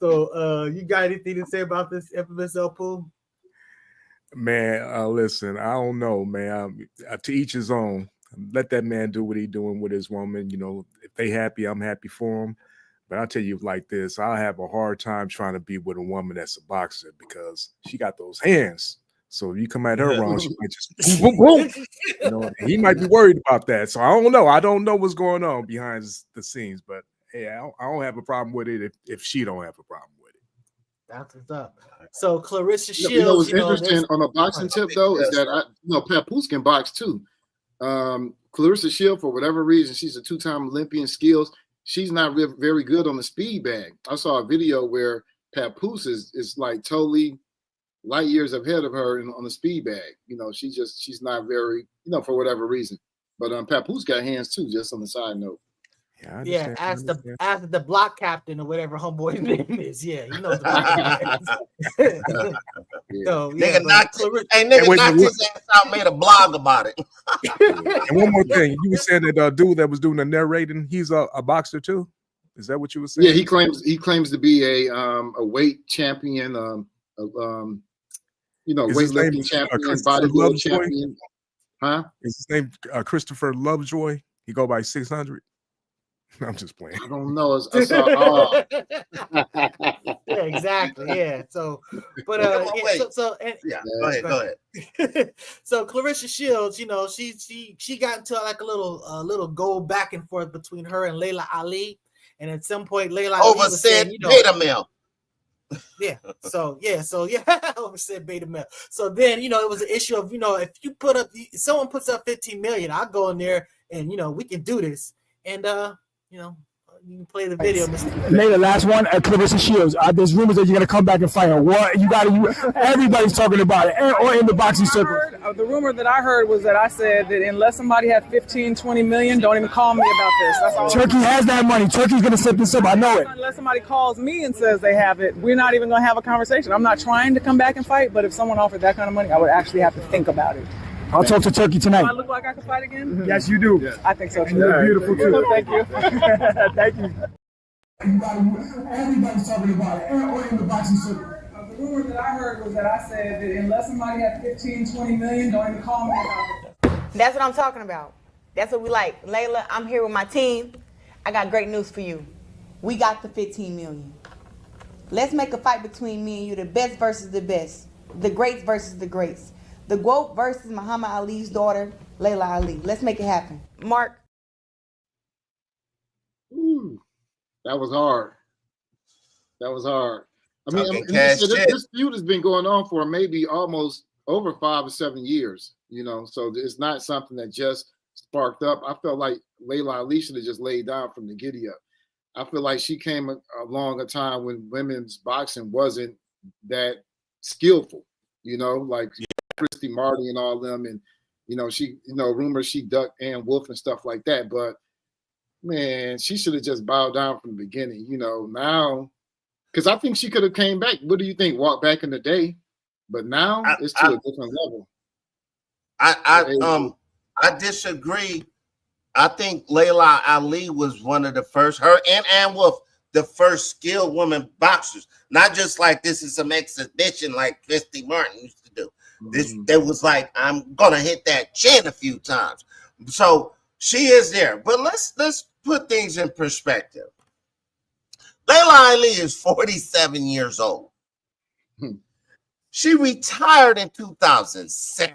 So, you got anything to say about this infamous Pooh? Man, listen, I don't know, man. To each his own. Let that man do what he's doing with his woman. You know, if they happy, I'm happy for him. But I'll tell you like this, I have a hard time trying to be with a woman that's a boxer because she got those hands. So if you come at her wrong, she might just boom, boom, boom. You know, he might be worried about that. So I don't know. I don't know what's going on behind the scenes. But hey, I don't have a problem with it if she don't have a problem with it. That's what's up. So Clarissa Shields. You know what's interesting on a boxing tip though is that Papoose can box too. Clarissa Shields, for whatever reason, she's a 2-time Olympian skills. She's not very good on the speed bag. I saw a video where Papoose is like totally light years ahead of her on the speed bag. You know, she's not very, for whatever reason. But Papoose got hands too, just on the side note. Yeah, as the block captain or whatever homeboy's name is. Yeah, he knows the block captain. So, yeah, nigga knocked his ass out, made a blog about it. And one more thing, you were saying that dude that was doing the narrating, he's a boxer too. Is that what you were saying? Yeah, he claims to be a weight champion, weightlifting champion, bodybuilding champion. Huh? Is his name Christopher Lovejoy? He go by 600. I'm just playing. I don't know. I saw, yeah, exactly. Yeah. So, but go ahead. So Clarissa Shields, she got into like a little go back and forth between her and Laila Ali, and at some point Laila over said beta male. Yeah. So over said beta male. So then it was an issue of if someone puts up 15 million, I'll go in there and we can do this. And you can play the video, Mr. Laila, last one at Clarissa Shields. There's rumors that you're gonna come back and fight her. What everybody's talking about it, or in the boxing circle. The rumor that I heard was that I said that unless somebody had 15, 20 million, don't even call me about this. That's all. Turkey has that money. Turkey's gonna set this up. I know it. Unless somebody calls me and says they have it, we're not even gonna have a conversation. I'm not trying to come back and fight, but if someone offered that kind of money, I would actually have to think about it. I'll talk to Turkey tonight. Do I look like I can fight again? Yes, you do. Yeah. I think so too. And you're beautiful too. Thank you. Thank you. Everybody's talking about it, or in the boxing circle. The rumor that I heard was that I said that unless somebody had 15, 20 million, don't even call me about it. That's what I'm talking about. That's what we like. Laila, I'm here with my team. I got great news for you. We got the 15 million. Let's make a fight between me and you, the best versus the best. The greats versus the greats. The GOAT versus Muhammad Ali's daughter, Laila Ali. Let's make it happen. Mark. Ooh, that was hard. I mean, this feud has been going on for maybe almost over 5 or 7 years, so it's not something that just sparked up. I felt like Laila Ali should have just laid down from the giddy up. I feel like she came along a time when women's boxing wasn't that skillful, like Christy Marty and all them, and she, rumors she ducked Ann Wolf and stuff like that. But man, she should have just bowed down from the beginning, now, because I think she could have came back. What do you think? Walk back in the day, but now it's to a different level. I disagree. I think Laila Ali was one of the first, her and Ann Wolf, the first skilled women boxers. Not just like this is some exhibition like Christy Martin used to do. There was like, I'm gonna hit that chin a few times. So she is there. But let's put things in perspective. Laila Ali is 47 years old. She retired in 2007.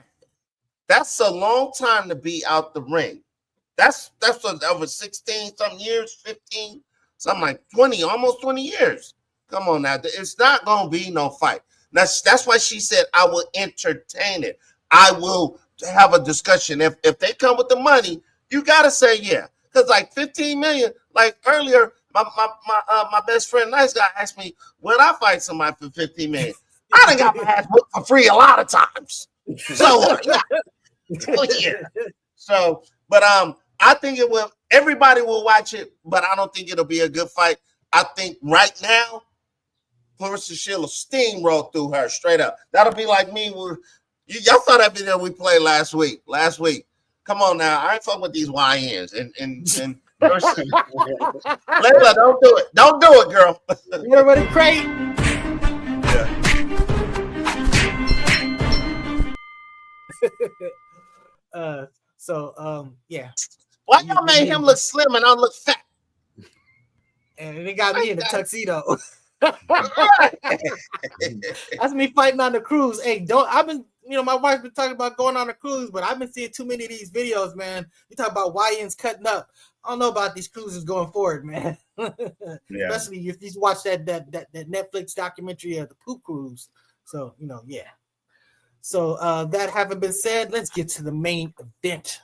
That's a long time to be out the ring. That's over 16 some years, 15, something like 20, almost 20 years. Come on now. It's not gonna be no fight. That's why she said, I will entertain it. I will have a discussion. If they come with the money, you gotta say yeah. Because like 15 million, like earlier, my best friend Nice Guy asked me, would I fight somebody for 15 million? I done got my ass whooped for free a lot of times. So yeah. So, but I think everybody will watch it, but I don't think it'll be a good fight. I think right now, Clarissa Shields steamroll through her straight up. That'll be like me. Y'all saw that video we played last week. Come on now. I ain't fucking with these YNs. And Laila, don't do it. Don't do it, girl. You already crate. Yeah. Why y'all made him look slim and I look fat? And they got me in the tuxedo. That's me fighting on the cruise. Hey, I've been, my wife's been talking about going on a cruise, but I've been seeing too many of these videos, man. You talk about YNs cutting up. I don't know about these cruises going forward, man. Especially if you watch that Netflix documentary of the poop cruise. So, yeah. So that having been said, let's get to the main event.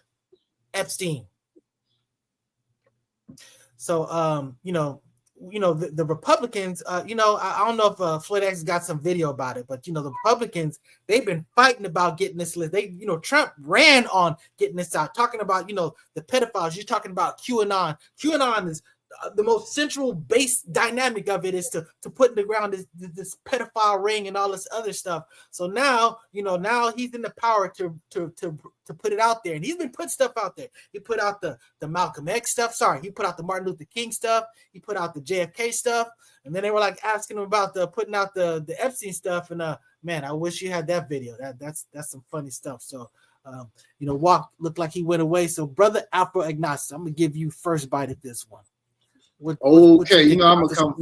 Epstein. So, the Republicans, I don't know if Floyd X got some video about it, but, the Republicans, they've been fighting about getting this list. Trump ran on getting this out, talking about, the pedophiles. You're talking about QAnon. QAnon is the most central base dynamic of it is to put in the ground this pedophile ring and all this other stuff. So now, now he's in the power to put it out there, and he's been putting stuff out there. He put out the Malcolm X stuff. Sorry, he put out the Martin Luther King stuff. He put out the JFK stuff, and then they were like asking him about putting out the Epstein stuff. And man, I wish you had that video. That's some funny stuff. So. Walk looked like he went away. So, brother Afro Ignacio, I'm gonna give you first bite at this one. Okay, I'm gonna come.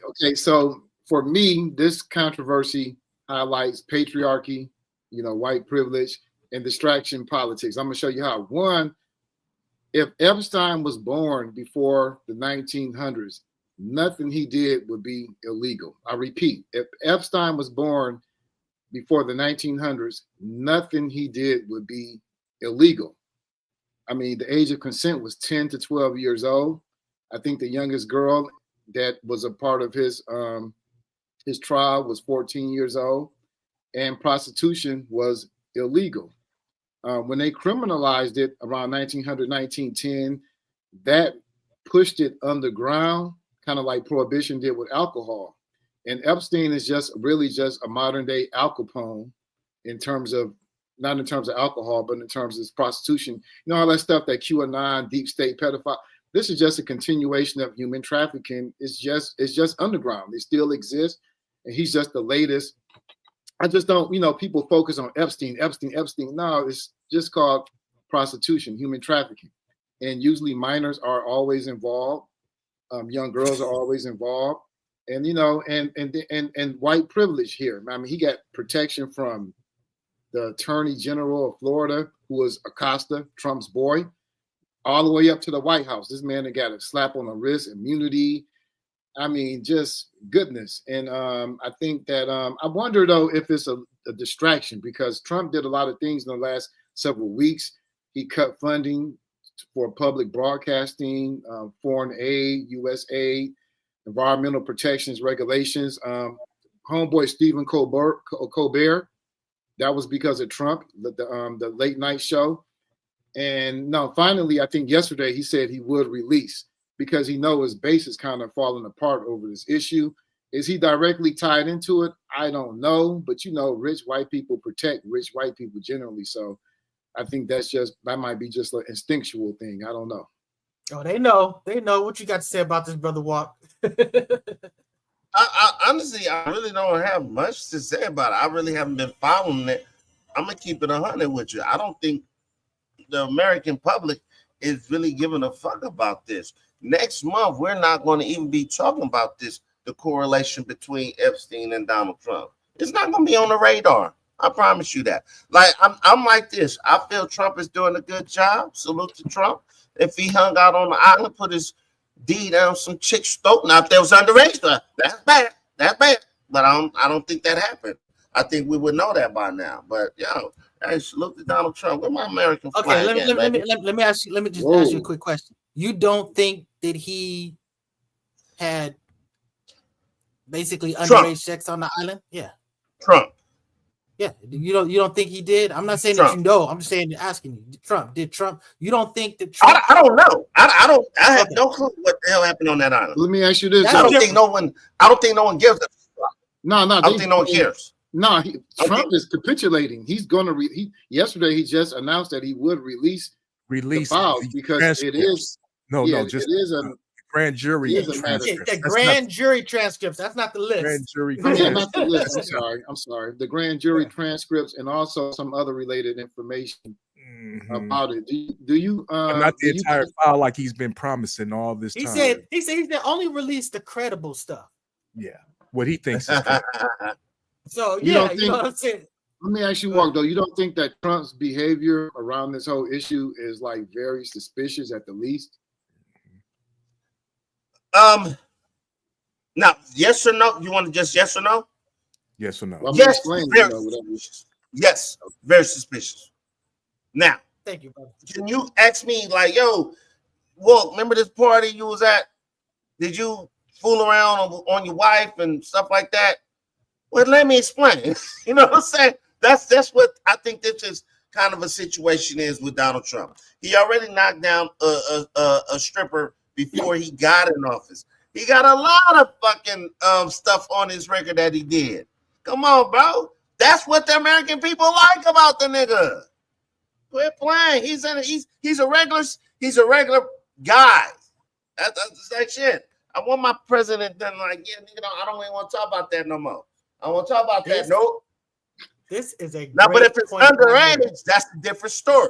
Okay, so for me, this controversy highlights patriarchy, white privilege, and distraction politics. I'm gonna show you how. One, if Epstein was born before the 1900s, nothing he did would be illegal. I repeat, if Epstein was born before the 1900s, nothing he did would be illegal. I mean, the age of consent was 10 to 12 years old. I think the youngest girl that was a part of his trial was 14 years old, and prostitution was illegal. When they criminalized it around 1900, 1910, that pushed it underground, kind of like Prohibition did with alcohol. And Epstein is really just a modern day Al Capone not in terms of alcohol, but in terms of prostitution. All that stuff, that QAnon, deep state pedophile. This is just a continuation of human trafficking. It's just underground. It still exists, and he's just the latest. I just don't, people focus on Epstein. No, it's just called prostitution, human trafficking, and usually minors are always involved. Young girls are always involved. And and white privilege here. I mean, he got protection from the Attorney General of Florida, who was Acosta, Trump's boy, all the way up to the White House. This man had got a slap on the wrist, immunity. I mean, just goodness. And I think that I wonder though if it's a distraction, because Trump did a lot of things in the last several weeks. He cut funding for public broadcasting, foreign aid, USAID, environmental protections regulations. Homeboy Stephen Colbert, that was because of Trump, the late night show. And now finally, I think yesterday he said he would release, because he knows his base is kind of falling apart over this issue. Is he directly tied into it? I don't know, but rich white people protect rich white people generally. So I think that might be just an instinctual thing. I don't know. Oh, they know. What you got to say about this, Brother Walk? I honestly, I really don't have much to say about it. I really haven't been following it. I'm gonna keep it 100 with you. I don't think the American public is really giving a fuck about this. Next month, we're not going to even be talking about this, the correlation between Epstein and Donald Trump. It's not going to be on the radar. I promise you that. Like, I'm like this. I feel Trump is doing a good job. Salute to Trump. If he hung out on the island, put his D down some chick's throat, now if there was underage, that's bad. That's bad. But I don't think that happened. I think we would know that by now. But hey, salute to Donald Trump. Where my American flag? Okay, let me ask you. Let me just ask you a quick question. You don't think that he had basically underage sex on the island? Yeah. Trump. Yeah. You don't think he did? I'm not saying Trump. That you know. I'm just saying, asking you. Did Trump? You don't think that Trump? I don't know. I have no clue what the hell happened on that island. Let me ask you this. I don't think no one gives a fuck. No. I don't think no one cares. No, Trump is capitulating. He's going to yesterday he just announced that he would release the files because it is No, Yeah, no, just it is a grand jury it is a matter. transcript. The That's grand not jury transcripts. That's not the list. grand jury Yeah, transcript. not the list. I'm sorry. The grand jury transcripts and also some other related information about it. Do you But not the entire file like he's been promising all this He time. said he's only released the credible stuff. Yeah, what he thinks is credible. So You yeah, don't you think- know what I'm saying. Let me ask you, Walk, though. You don't think that Trump's behavior around this whole issue is like very suspicious at the least? Now, yes or no? You want to just yes or no? Yes or no? Well, yes, explain, very whatever. suspicious. Yes, very suspicious. Now, thank you, brother. Can you ask me like, yo, Walk, remember this party you was at? Did you fool around on your wife and stuff like that? Well, let me explain. You know what I'm saying? That's what I think this is kind of a situation is with Donald Trump. He already knocked down a stripper before he got in office. He got a lot of fucking stuff on his record that he did. Come on, bro. That's what the American people like about the nigga. Quit playing. He's a regular guy. That's that shit. I want my president then like, yeah, nigga, I don't even want to talk about that no more. I don't want to talk about that. Nope. This is a now, but if it's point underage, that's a different story.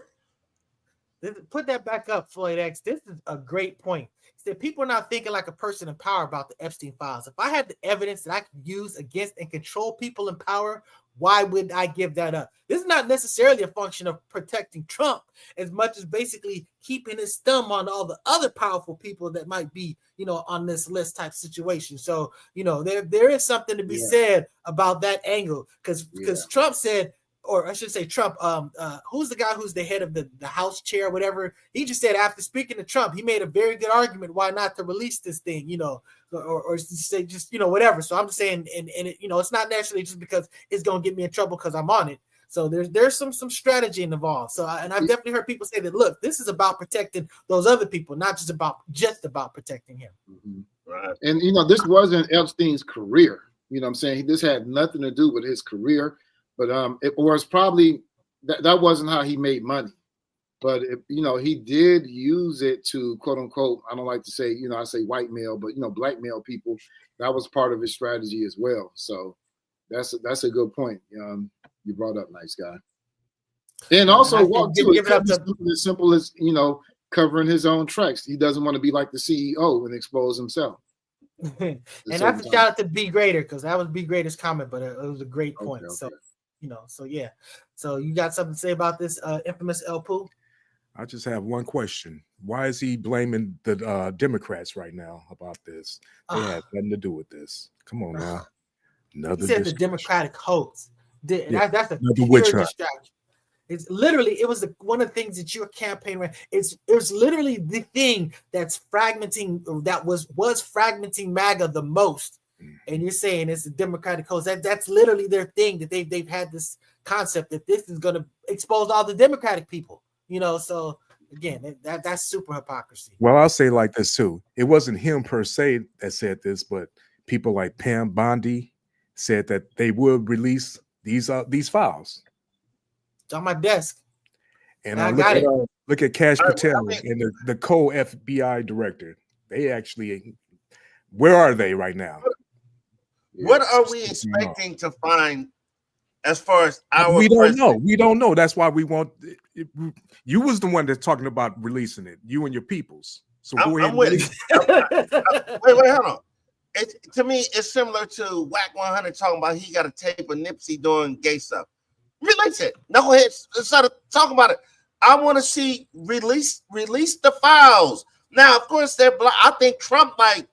Put that back up, Floyd X. This is a great point. That people are not thinking like a person in power about the Epstein files. If I had the evidence that I could use against and control people in power, why would I give that up? This is not necessarily a function of protecting Trump as much as basically keeping his thumb on all the other powerful people that might be, on this list type situation. So, there is something to be said about that angle because Trump said, or I should say Trump, who's the guy who's the head of the House chair, whatever. He just said after speaking to Trump, he made a very good argument why not to release this thing, or say just, whatever. So I'm just saying, and it, it's not necessarily just because it's going to get me in trouble because I'm on it. So there's some strategy involved. So and I've definitely heard people say that, look, this is about protecting those other people, not just about protecting him. Mm-hmm. Right. And, this wasn't Epstein's career. You know what I'm saying? This had nothing to do with his career. But it was probably that wasn't how he made money. But he did use it to quote unquote, I don't like to say, I say white male, but blackmail people. That was part of his strategy as well. So that's a good point. You brought up, nice guy. And also walk to it could be as simple as covering his own tracks. He doesn't want to be like the CEO and expose himself. And that's a shout out to B Grader because that was B Grader's comment, but it was a great point. Okay. So yeah. So you got something to say about this infamous El Poo? I just have one question. Why is he blaming the Democrats right now about this? They had nothing to do with this. Come on now. He said the Democratic hoax. That's a another witch hunt. Distraction. It's literally, it was one of the things that your campaign ran. It was literally the thing that's fragmenting, that was fragmenting MAGA the most. And you're saying it's the Democratic hoax. That's literally their thing, that they've had this concept that this is going to expose all the Democratic people. So again, that's super hypocrisy. Well, I'll say like this too. It wasn't him per se that said this, but people like Pam Bondi said that they would release these files. It's on my desk. And I look at Kash Patel and the co-FBI director. They actually, where are they right now? What are we expecting to find as far as our We don't president? know. We don't know. That's why we want. You was the one that's talking about releasing it. You and your peoples. So go ahead. Wait, hold on. To me, it's similar to Whack 100 talking about he got a tape of Nipsey doing gay stuff. Release it. No heads. Start talking about it. I want to see release the files. Now, of course, I think Trump like,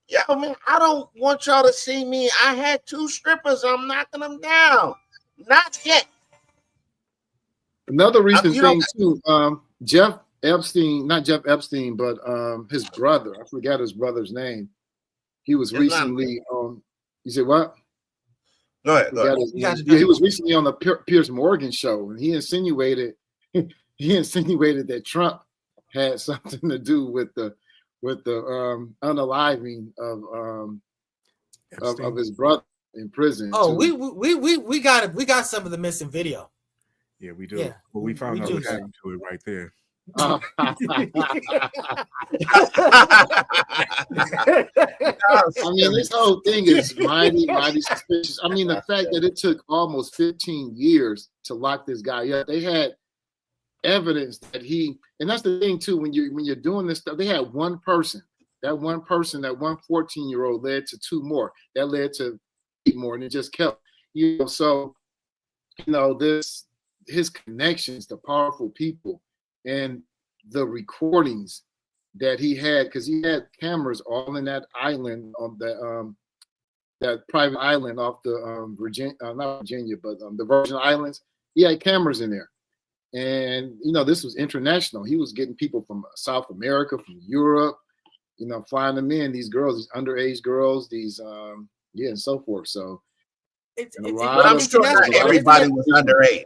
yo, man, I don't want y'all to see me. I had 2 strippers. I'm knocking them down. Not yet. Another recent thing too, Jeff Epstein, not Jeff Epstein, but his brother. I forgot his brother's name. He was recently on. You said what? Go ahead. He was recently on the Piers Morgan show, and he insinuated that Trump had something to do with the unaliving of his brother in prison. Oh, we got some of the missing video. Yeah, we do. Yeah, well, we found out what happened to it right there. I mean, this whole thing is mighty, mighty suspicious. I mean, the fact that it took almost 15 years to lock this guy up, they had evidence that he, and that's the thing too, when you're doing this stuff, they had one person, that one 14-year-old led to two more, that led to 8 more, and it just kept, so, his connections to powerful people and the recordings that he had, because he had cameras all in that island on that private island off the Virginia, not Virginia, but the Virgin Islands. He had cameras in there, and this was international. He was getting people from South America, from Europe, flying them in. These girls, these underage girls, these and so forth. So, but I'm sure not everybody was underage.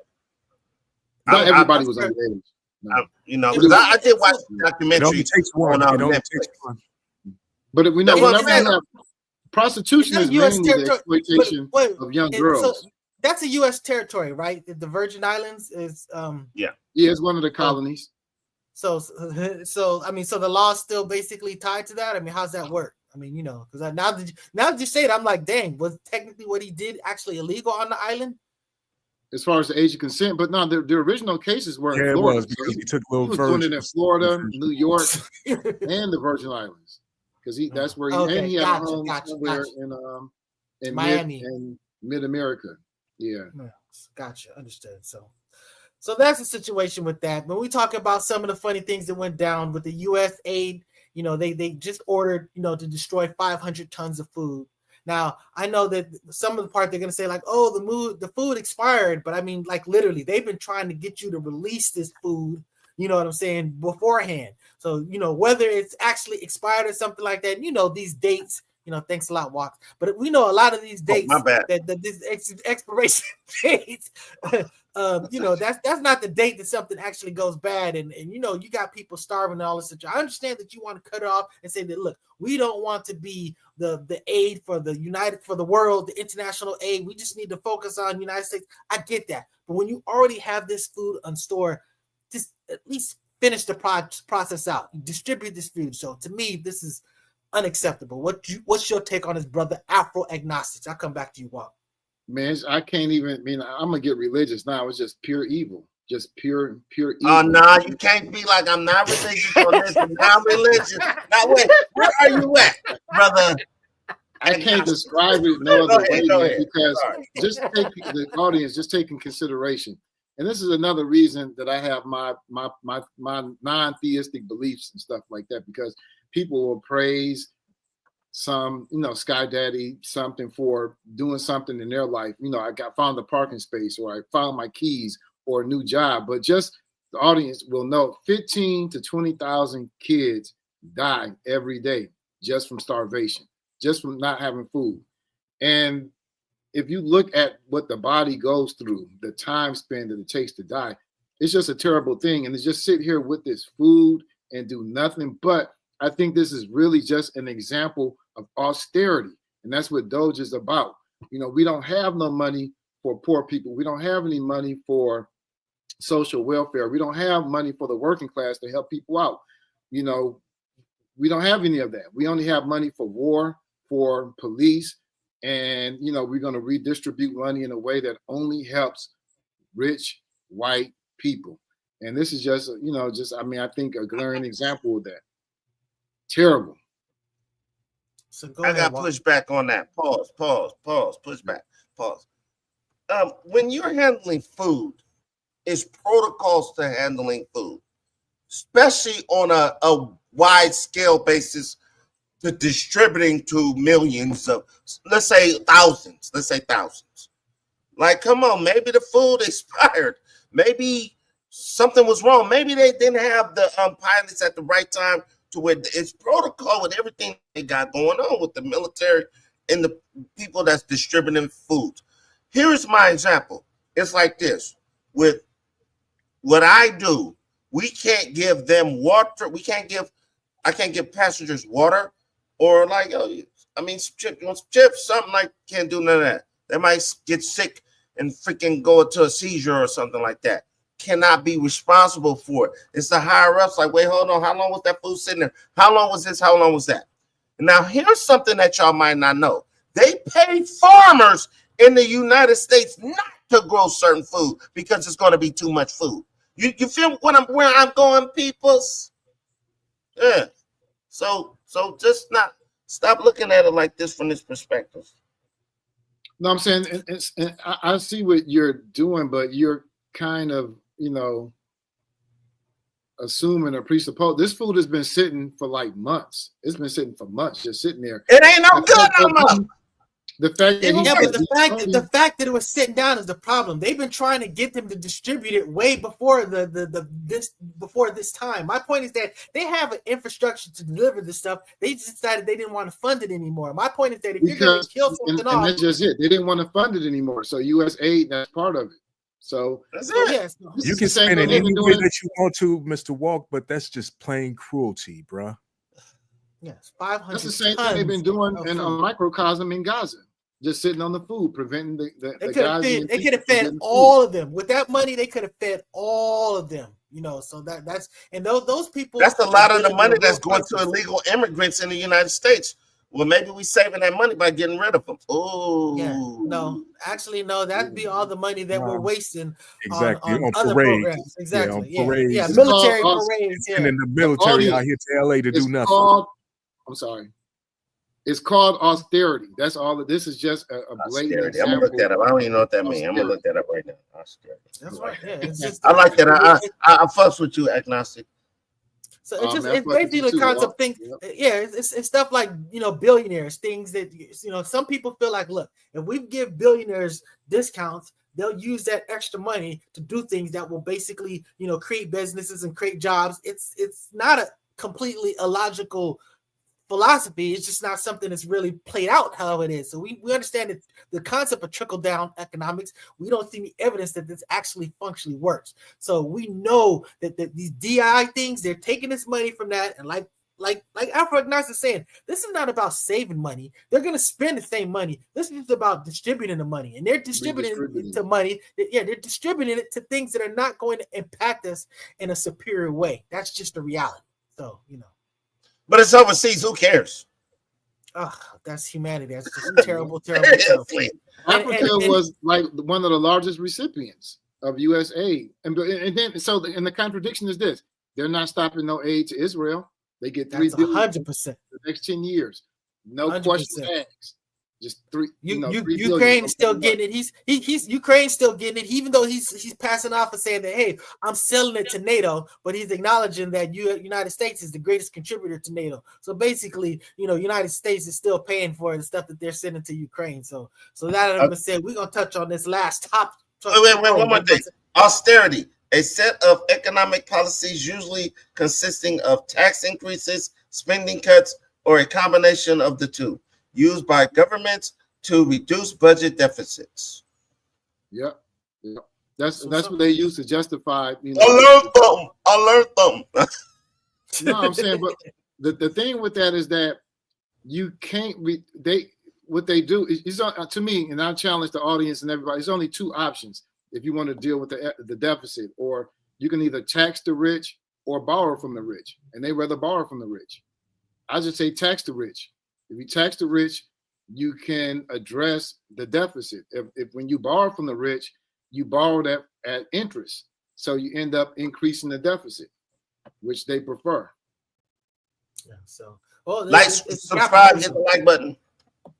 Not everybody was underage. No. Because I did watch the documentary. It takes one. But we know whenever prostitution is mainly the exploitation of young girls. So that's a U.S. territory, right? The Virgin Islands is yeah, it's one of the colonies. So I mean, so the law is still basically tied to that. I mean, how's that work? I mean, because now that you say it, I'm like, dang, was technically what he did actually illegal on the island? As far as the age of consent, but no, the original cases were in Florida. It was because he took little he was doing it in Florida, New York, and the Virgin Islands, because that's where he had a home somewhere in Miami and Mid America. Yeah, gotcha, understood. So that's the situation with that. When we talk about some of the funny things that went down with the USAID, they just ordered to destroy 500 tons of food. Now, I know that some of the part they're going to say like, oh, the food expired. But I mean, like literally, they've been trying to get you to release this food, you know what I'm saying, beforehand. So, whether it's actually expired or something like that, these dates, thanks a lot, Walk. But we know a lot of these dates, that these expiration dates, that's not the date that something actually goes bad. And you got people starving and all this. I understand that you want to cut it off and say that, look, we don't want to be the aid for the world, the international aid. We just need to focus on the United States. I get that. But when you already have this food on store, just at least finish the process out. Distribute this food. So to me, this is unacceptable. What's your take on this, brother? Afro agnostics. I'll come back to you, Walk. Man, I can't even. I mean, I'm gonna get religious now. It's just pure evil, just pure evil. Oh no, you can't be like, I'm not religious on this. I'm not religious. Now wait, where are you at, brother? I can't describe it no other way because just take the audience, just take in consideration. And this is another reason that I have my non-theistic beliefs and stuff like that, because people will praise some, Sky Daddy, something for doing something in their life. I found a parking space, or I found my keys, or a new job. But just the audience will know 15 to 20,000 kids die every day just from starvation, just from not having food. And if you look at what the body goes through, the time span that it takes to die, it's just a terrible thing. And to just sit here with this food and do nothing. But I think this is really just an example of austerity. And that's what Doge is about. We don't have no money for poor people. We don't have any money for social welfare. We don't have money for the working class to help people out. We don't have any of that. We only have money for war, for police. And, we're going to redistribute money in a way that only helps rich white people. And this is just, I think a glaring example of that. Terrible. So I got push back on that. Pause, push back, pause. When you're handling food, it's protocols to handling food, especially on a wide scale basis, to distributing to millions of, let's say thousands. Like, come on, maybe the food expired. Maybe something was wrong. Maybe they didn't have the pilots at the right time to where it's protocol with everything they got going on with the military and the people that's distributing food. Here's my example. It's like this. With what I do, we can't give them water. I can't give passengers water, or like, chips, something like, can't do none of that. They might get sick and freaking go into a seizure or something like that. cannot be responsible for it. It's the higher ups like, wait, hold on. How long was that food sitting there? How long was this? How long was that? Now, here's something that y'all might not know. They pay farmers in the United States not to grow certain food because it's going to be too much food. You feel where I'm going, peoples? Yeah. So just not stop looking at it like this from this perspective. No, I'm saying I see what you're doing, but you're kind of, assuming or presuppose this food has been sitting for like months. It's been sitting for months, just sitting there. It ain't no good no more. The fact that the fact that it was sitting down is the problem. They've been trying to get them to distribute it way before before this time. My point is that they have an infrastructure to deliver this stuff. They just decided they didn't want to fund it anymore. My point is that if you're going to kill something off, and that's just it. They didn't want to fund it anymore. So USAID, that's part of it. So that's it. Yes, you can spend it any way that you want to, Mr. Walk, but that's just plain cruelty, bruh. Yes, 500. That's the same thing they've been doing in a microcosm in Gaza, just sitting on the food, preventing the guys. They could have fed all of them with that money. They could have fed all of them. So that's and those people. That's a lot of the money that's going to illegal immigrants in the United States. Well, maybe we saving that money by getting rid of them. Oh, yeah, no, actually, no. That'd be all the money that we're wasting on parades. other programs. Exactly. Yeah, on parades. Yeah, military parades. And in the military out here to LA to do nothing. I'm sorry. It's called austerity. That's all. This is just a blatant example. I'm gonna look that up. I don't even know what that means. I'm gonna look that up right now. Austerity. That's right. Yeah, it's just, I like that. I fucks with you, agnostic. So it's basically the concept of things. Yeah, it's stuff like billionaires, things that some people feel like, look, if we give billionaires discounts, they'll use that extra money to do things that will basically create businesses and create jobs. It's not a completely illogical philosophy. It's just not something that's really played out how it is. So we understand that the concept of trickle down economics, we don't see any evidence that this actually functionally works. So we know that these DI things, they're taking this money from that, and like Afro-Agnostic is saying, this is not about saving money. They're going to spend the same money. This is about distributing the money, and they're distributing to money. They're distributing it to things that are not going to impact us in a superior way. That's just the reality. So but it's overseas. Who cares? Oh, that's humanity. That's just terrible. Africa was like one of the largest recipients of USAID, and then the contradiction is this: they're not stopping no aid to Israel. They get $3 billion 100% the next 10 years. No 100%. questions asked. Just three. Ukraine is still getting it. He's Ukraine's still getting it, even though he's passing off and saying that, hey, I'm selling it to NATO, but he's acknowledging that United States is the greatest contributor to NATO. So basically, United States is still paying for the stuff that they're sending to Ukraine. So that I'm said, we're gonna touch on this last topic. Wait, one more thing. Austerity, a set of economic policies usually consisting of tax increases, spending cuts, or a combination of the two, used by governments to reduce budget deficits. Yep. That's what they use to justify. I learned them. No, I'm saying, but the thing with that is that you can't. What they do is to me, and I challenge the audience and everybody. There's only two options if you want to deal with the deficit, or you can either tax the rich or borrow from the rich, and they rather borrow from the rich. I just say tax the rich. If you tax the rich, you can address the deficit. If when you borrow from the rich, you borrow that at interest. So you end up increasing the deficit, which they prefer. Yeah, so subscribe, hit the like button.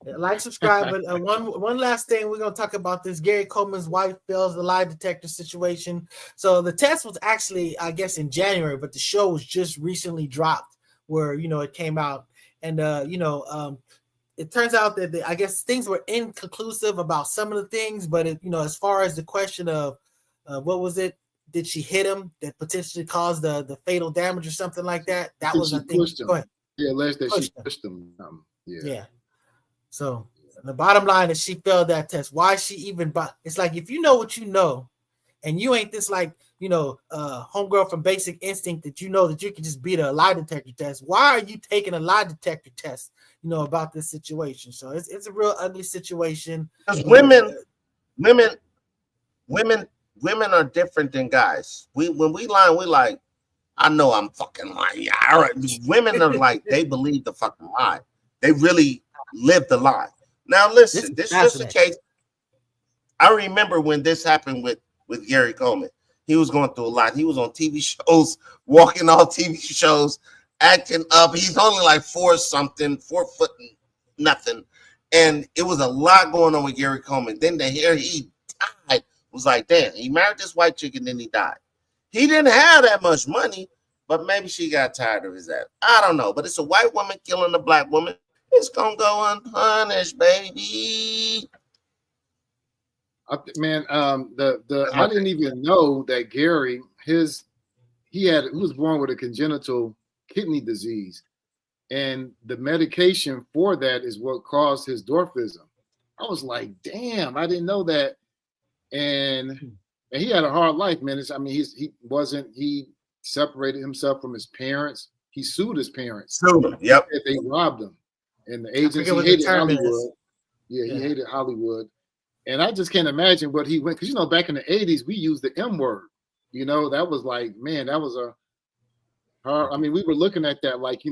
Like, subscribe. But one last thing, we're gonna talk about this. Gary Coleman's wife fails the lie detector situation. So the test was actually, I guess, in January, but the show was just recently dropped, where it came out. And it turns out that I guess things were inconclusive about some of the things, but as far as the question of what was it? Did she hit him that potentially caused the fatal damage or something like that? That was, I think. Go ahead. Yeah, alleged that she pushed him. Yeah. So the bottom line is she failed that test. Why she even? It's like, if you know what you know, and you ain't this homegirl from Basic Instinct that that you can just beat a lie detector test. Why are you taking a lie detector test? About this situation. So it's a real ugly situation. Because women women are different than guys. When we lie, we like, I know I'm fucking lying. Yeah, all right. Women are like, they believe the fucking lie. They really live the lie. Now listen, this is just a case. I remember when this happened with Gary Coleman. He was going through a lot. He was on TV shows, walking all TV shows, acting up. He's only like 4 foot nothing. And it was a lot going on with Gary Coleman. Then to hear he died was like, damn, he married this white chick and then he died. He didn't have that much money, but maybe she got tired of his ass. I don't know. But it's a white woman killing a black woman. It's going to go unpunished, baby. I didn't even know that Gary, he was born with a congenital kidney disease, and the medication for that is what caused his dwarfism. I was like, damn, I didn't know that. And he had a hard life, man. He separated himself from his parents. He sued his parents. Sued them. Yep. They robbed him, and the agency hated Hollywood. Yeah, he hated Hollywood. And I just can't imagine what he went, because back in the 80s, we used the M word. That was like, man, that was we were looking at that like,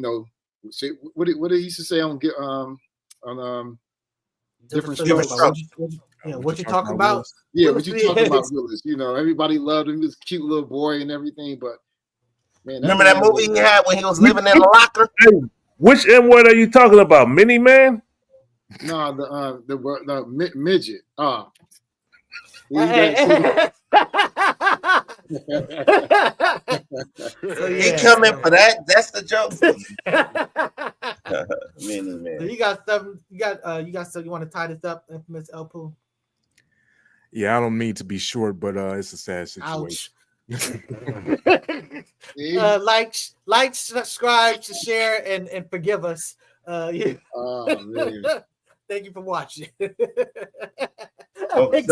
what did he used to say on different shows? What you talking about? Yeah, what you talking about, Willis? Everybody loved him. He was a cute little boy and everything, but man, remember that movie he had when he was living in a locker? Hey, which M word are you talking about? Mini Man? No, the midget. He come in for that. That's the joke. Mini Man. So you got something. You got something. You want to tie this up, Infamous El Poo? Yeah, I don't mean to be short, but it's a sad situation. Like, subscribe, to share, and forgive us. Oh, man. Thank you for watching. Focus